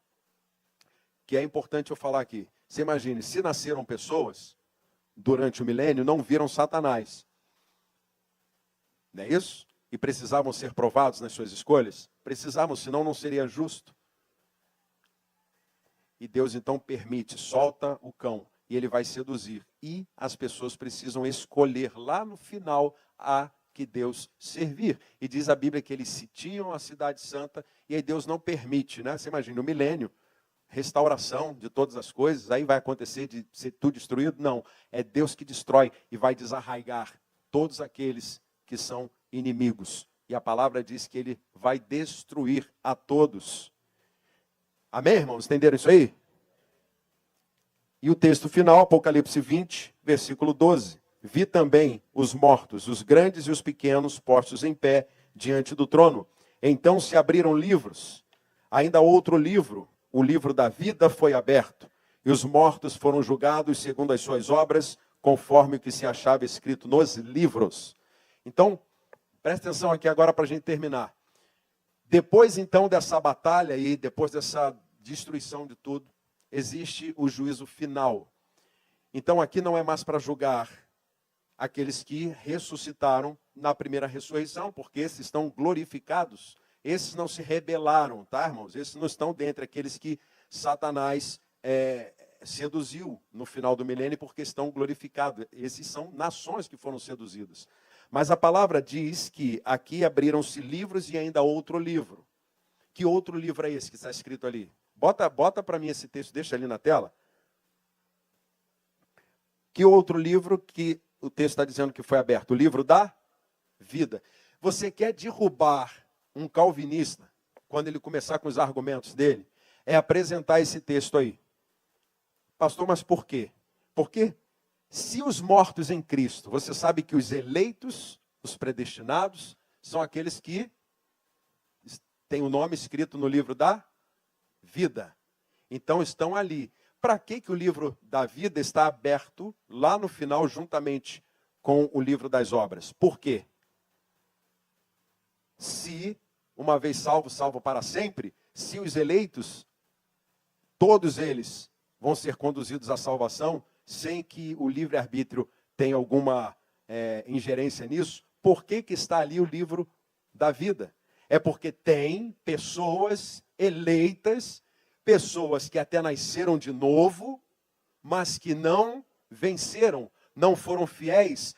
que é importante eu falar aqui. Você imagine, se nasceram pessoas durante o milênio, não viram Satanás. Não é isso? E precisavam ser provados nas suas escolhas? Precisavam, senão não seria justo. E Deus então permite, solta o cão, e ele vai seduzir. E as pessoas precisam escolher lá no final a que Deus servir. E diz a Bíblia que eles sitiam a cidade santa, e aí Deus não permite, né? Você imagina, o milênio, restauração de todas as coisas, aí vai acontecer de ser tudo destruído? Não, é Deus que destrói e vai desarraigar todos aqueles que são inimigos. E a palavra diz que ele vai destruir a todos. Amém, irmãos? Entenderam isso aí? E o texto final, Apocalipse 20, versículo 12. Vi também os mortos, os grandes e os pequenos, postos em pé diante do trono. Então se abriram livros. Ainda outro livro, o livro da vida, foi aberto. E os mortos foram julgados segundo as suas obras, conforme o que se achava escrito nos livros. Então, presta atenção aqui agora para a gente terminar. Depois então dessa batalha e depois dessa destruição de tudo, existe o juízo final. Então aqui não é mais para julgar aqueles que ressuscitaram na primeira ressurreição, porque esses estão glorificados. Esses não se rebelaram, tá, irmãos? Esses não estão dentre aqueles que Satanás seduziu no final do milênio, porque estão glorificados. Esses são nações que foram seduzidas. Mas a palavra diz que aqui abriram-se livros e ainda outro livro, Que outro livro é esse que está escrito ali? Bota para mim esse texto, deixa ali na tela. Que outro livro que o texto está dizendo que foi aberto? O livro da vida. Você quer derrubar um calvinista, quando ele começar com os argumentos dele, é apresentar esse texto aí. Pastor, mas por quê? Porque se os mortos em Cristo, você sabe que os eleitos, os predestinados, são aqueles que têm o nome escrito no livro da vida. Então estão ali. Para que o livro da vida está aberto lá no final, juntamente com o livro das obras? Por quê? Se, uma vez salvo, salvo para sempre, se os eleitos, todos eles vão ser conduzidos à salvação, sem que o livre-arbítrio tenha alguma ingerência nisso, por que está ali o livro da vida? É porque tem pessoas eleitas, pessoas que até nasceram de novo, mas que não venceram, não foram fiéis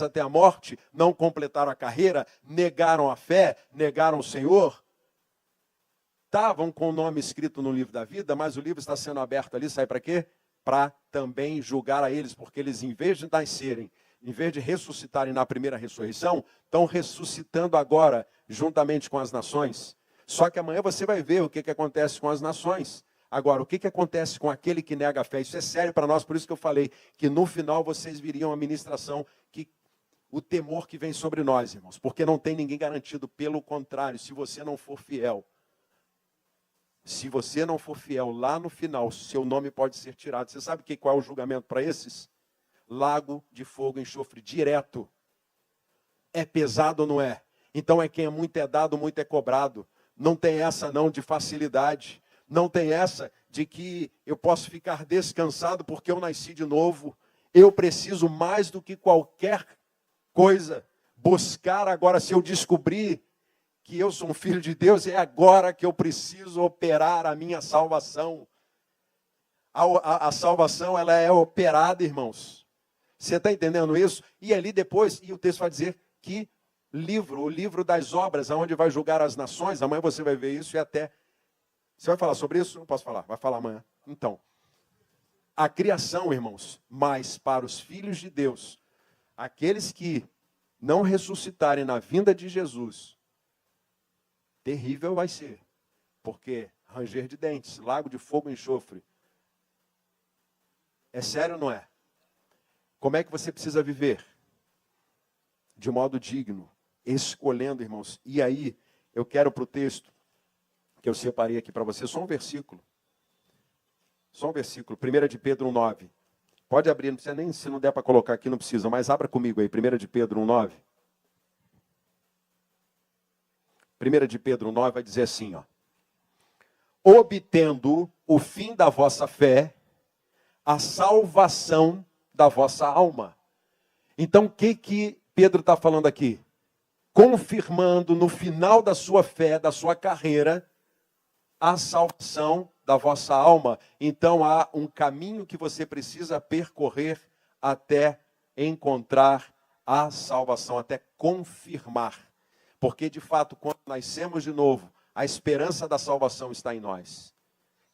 até a morte, não completaram a carreira, negaram a fé, negaram o Senhor. Estavam com o nome escrito no livro da vida, mas o livro está sendo aberto ali, sabe para quê? Para também julgar a eles, porque eles, em vez de nascerem, em vez de ressuscitarem na primeira ressurreição, estão ressuscitando agora, juntamente com as nações. Só que amanhã você vai ver o que acontece com as nações. Agora, o que acontece com aquele que nega a fé? Isso é sério para nós, por isso que eu falei que no final vocês viriam a ministração, que o temor que vem sobre nós, irmãos, porque não tem ninguém garantido, pelo contrário, se você não for fiel, lá no final, seu nome pode ser tirado. Você sabe qual é o julgamento para esses? Lago de fogo e enxofre direto. É pesado ou não é? Então quem é muito é dado, muito é cobrado. Não tem essa não de facilidade. Não tem essa de que eu posso ficar descansado porque eu nasci de novo. Eu preciso mais do que qualquer coisa buscar agora. Se eu descobrir que eu sou um filho de Deus, é agora que eu preciso operar a minha salvação. A salvação, ela é operada, irmãos. Você está entendendo isso? E ali depois, e o texto vai dizer que o livro das obras, aonde vai julgar as nações, amanhã você vai ver isso e até... Você vai falar sobre isso? Não posso falar, vai falar amanhã. Então, a criação, irmãos, mas para os filhos de Deus, aqueles que não ressuscitarem na vinda de Jesus, terrível vai ser, porque ranger de dentes, lago de fogo e enxofre, é sério ou não é? Como é que você precisa viver? De modo digno, escolhendo, irmãos. E aí, eu quero para o texto que eu separei aqui para você, só um versículo. Só um versículo, 1 de Pedro 1,9. Pode abrir, não precisa nem, se não der para colocar aqui, não precisa, mas abra comigo aí, 1 de Pedro 1,9. 1 de Pedro 1,9 vai dizer assim, ó. Obtendo o fim da vossa fé, a salvação da vossa alma. Então, o que Pedro está falando aqui? Confirmando no final da sua fé, da sua carreira, a salvação da vossa alma. Então há um caminho que você precisa percorrer até encontrar a salvação, até confirmar. Porque de fato, quando nascemos de novo, a esperança da salvação está em nós.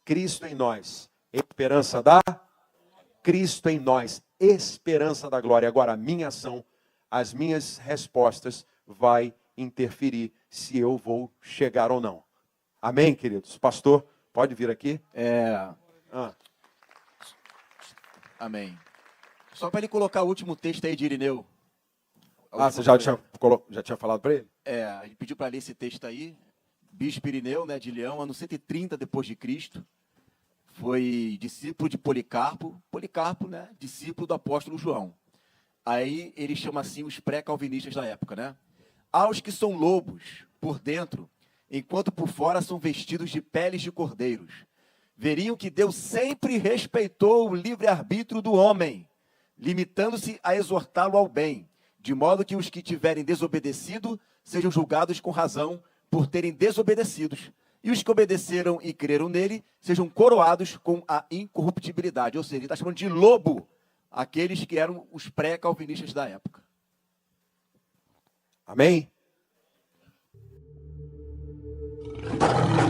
Cristo em nós, esperança da Cristo em nós, esperança da glória. Agora a minha ação, as minhas respostas vai interferir se eu vou chegar ou não. Amém, queridos? Pastor, pode vir aqui? Amém. Só para ele colocar o último texto aí de Irineu. Você já tinha falado para ele? A gente pediu para ler esse texto aí. Bispo Irineu, de Leão, ano 130 depois de Cristo. Foi discípulo de Policarpo. Policarpo, discípulo do apóstolo João. Aí ele chama assim os pré-calvinistas da época, Aos que são lobos por dentro, enquanto por fora são vestidos de peles de cordeiros. Veriam que Deus sempre respeitou o livre-arbítrio do homem, limitando-se a exortá-lo ao bem, de modo que os que tiverem desobedecido sejam julgados com razão por terem desobedecidos, e os que obedeceram e creram nele sejam coroados com a incorruptibilidade. Ou seja, ele está chamando de lobo aqueles que eram os pré-calvinistas da época. Amém? Deus.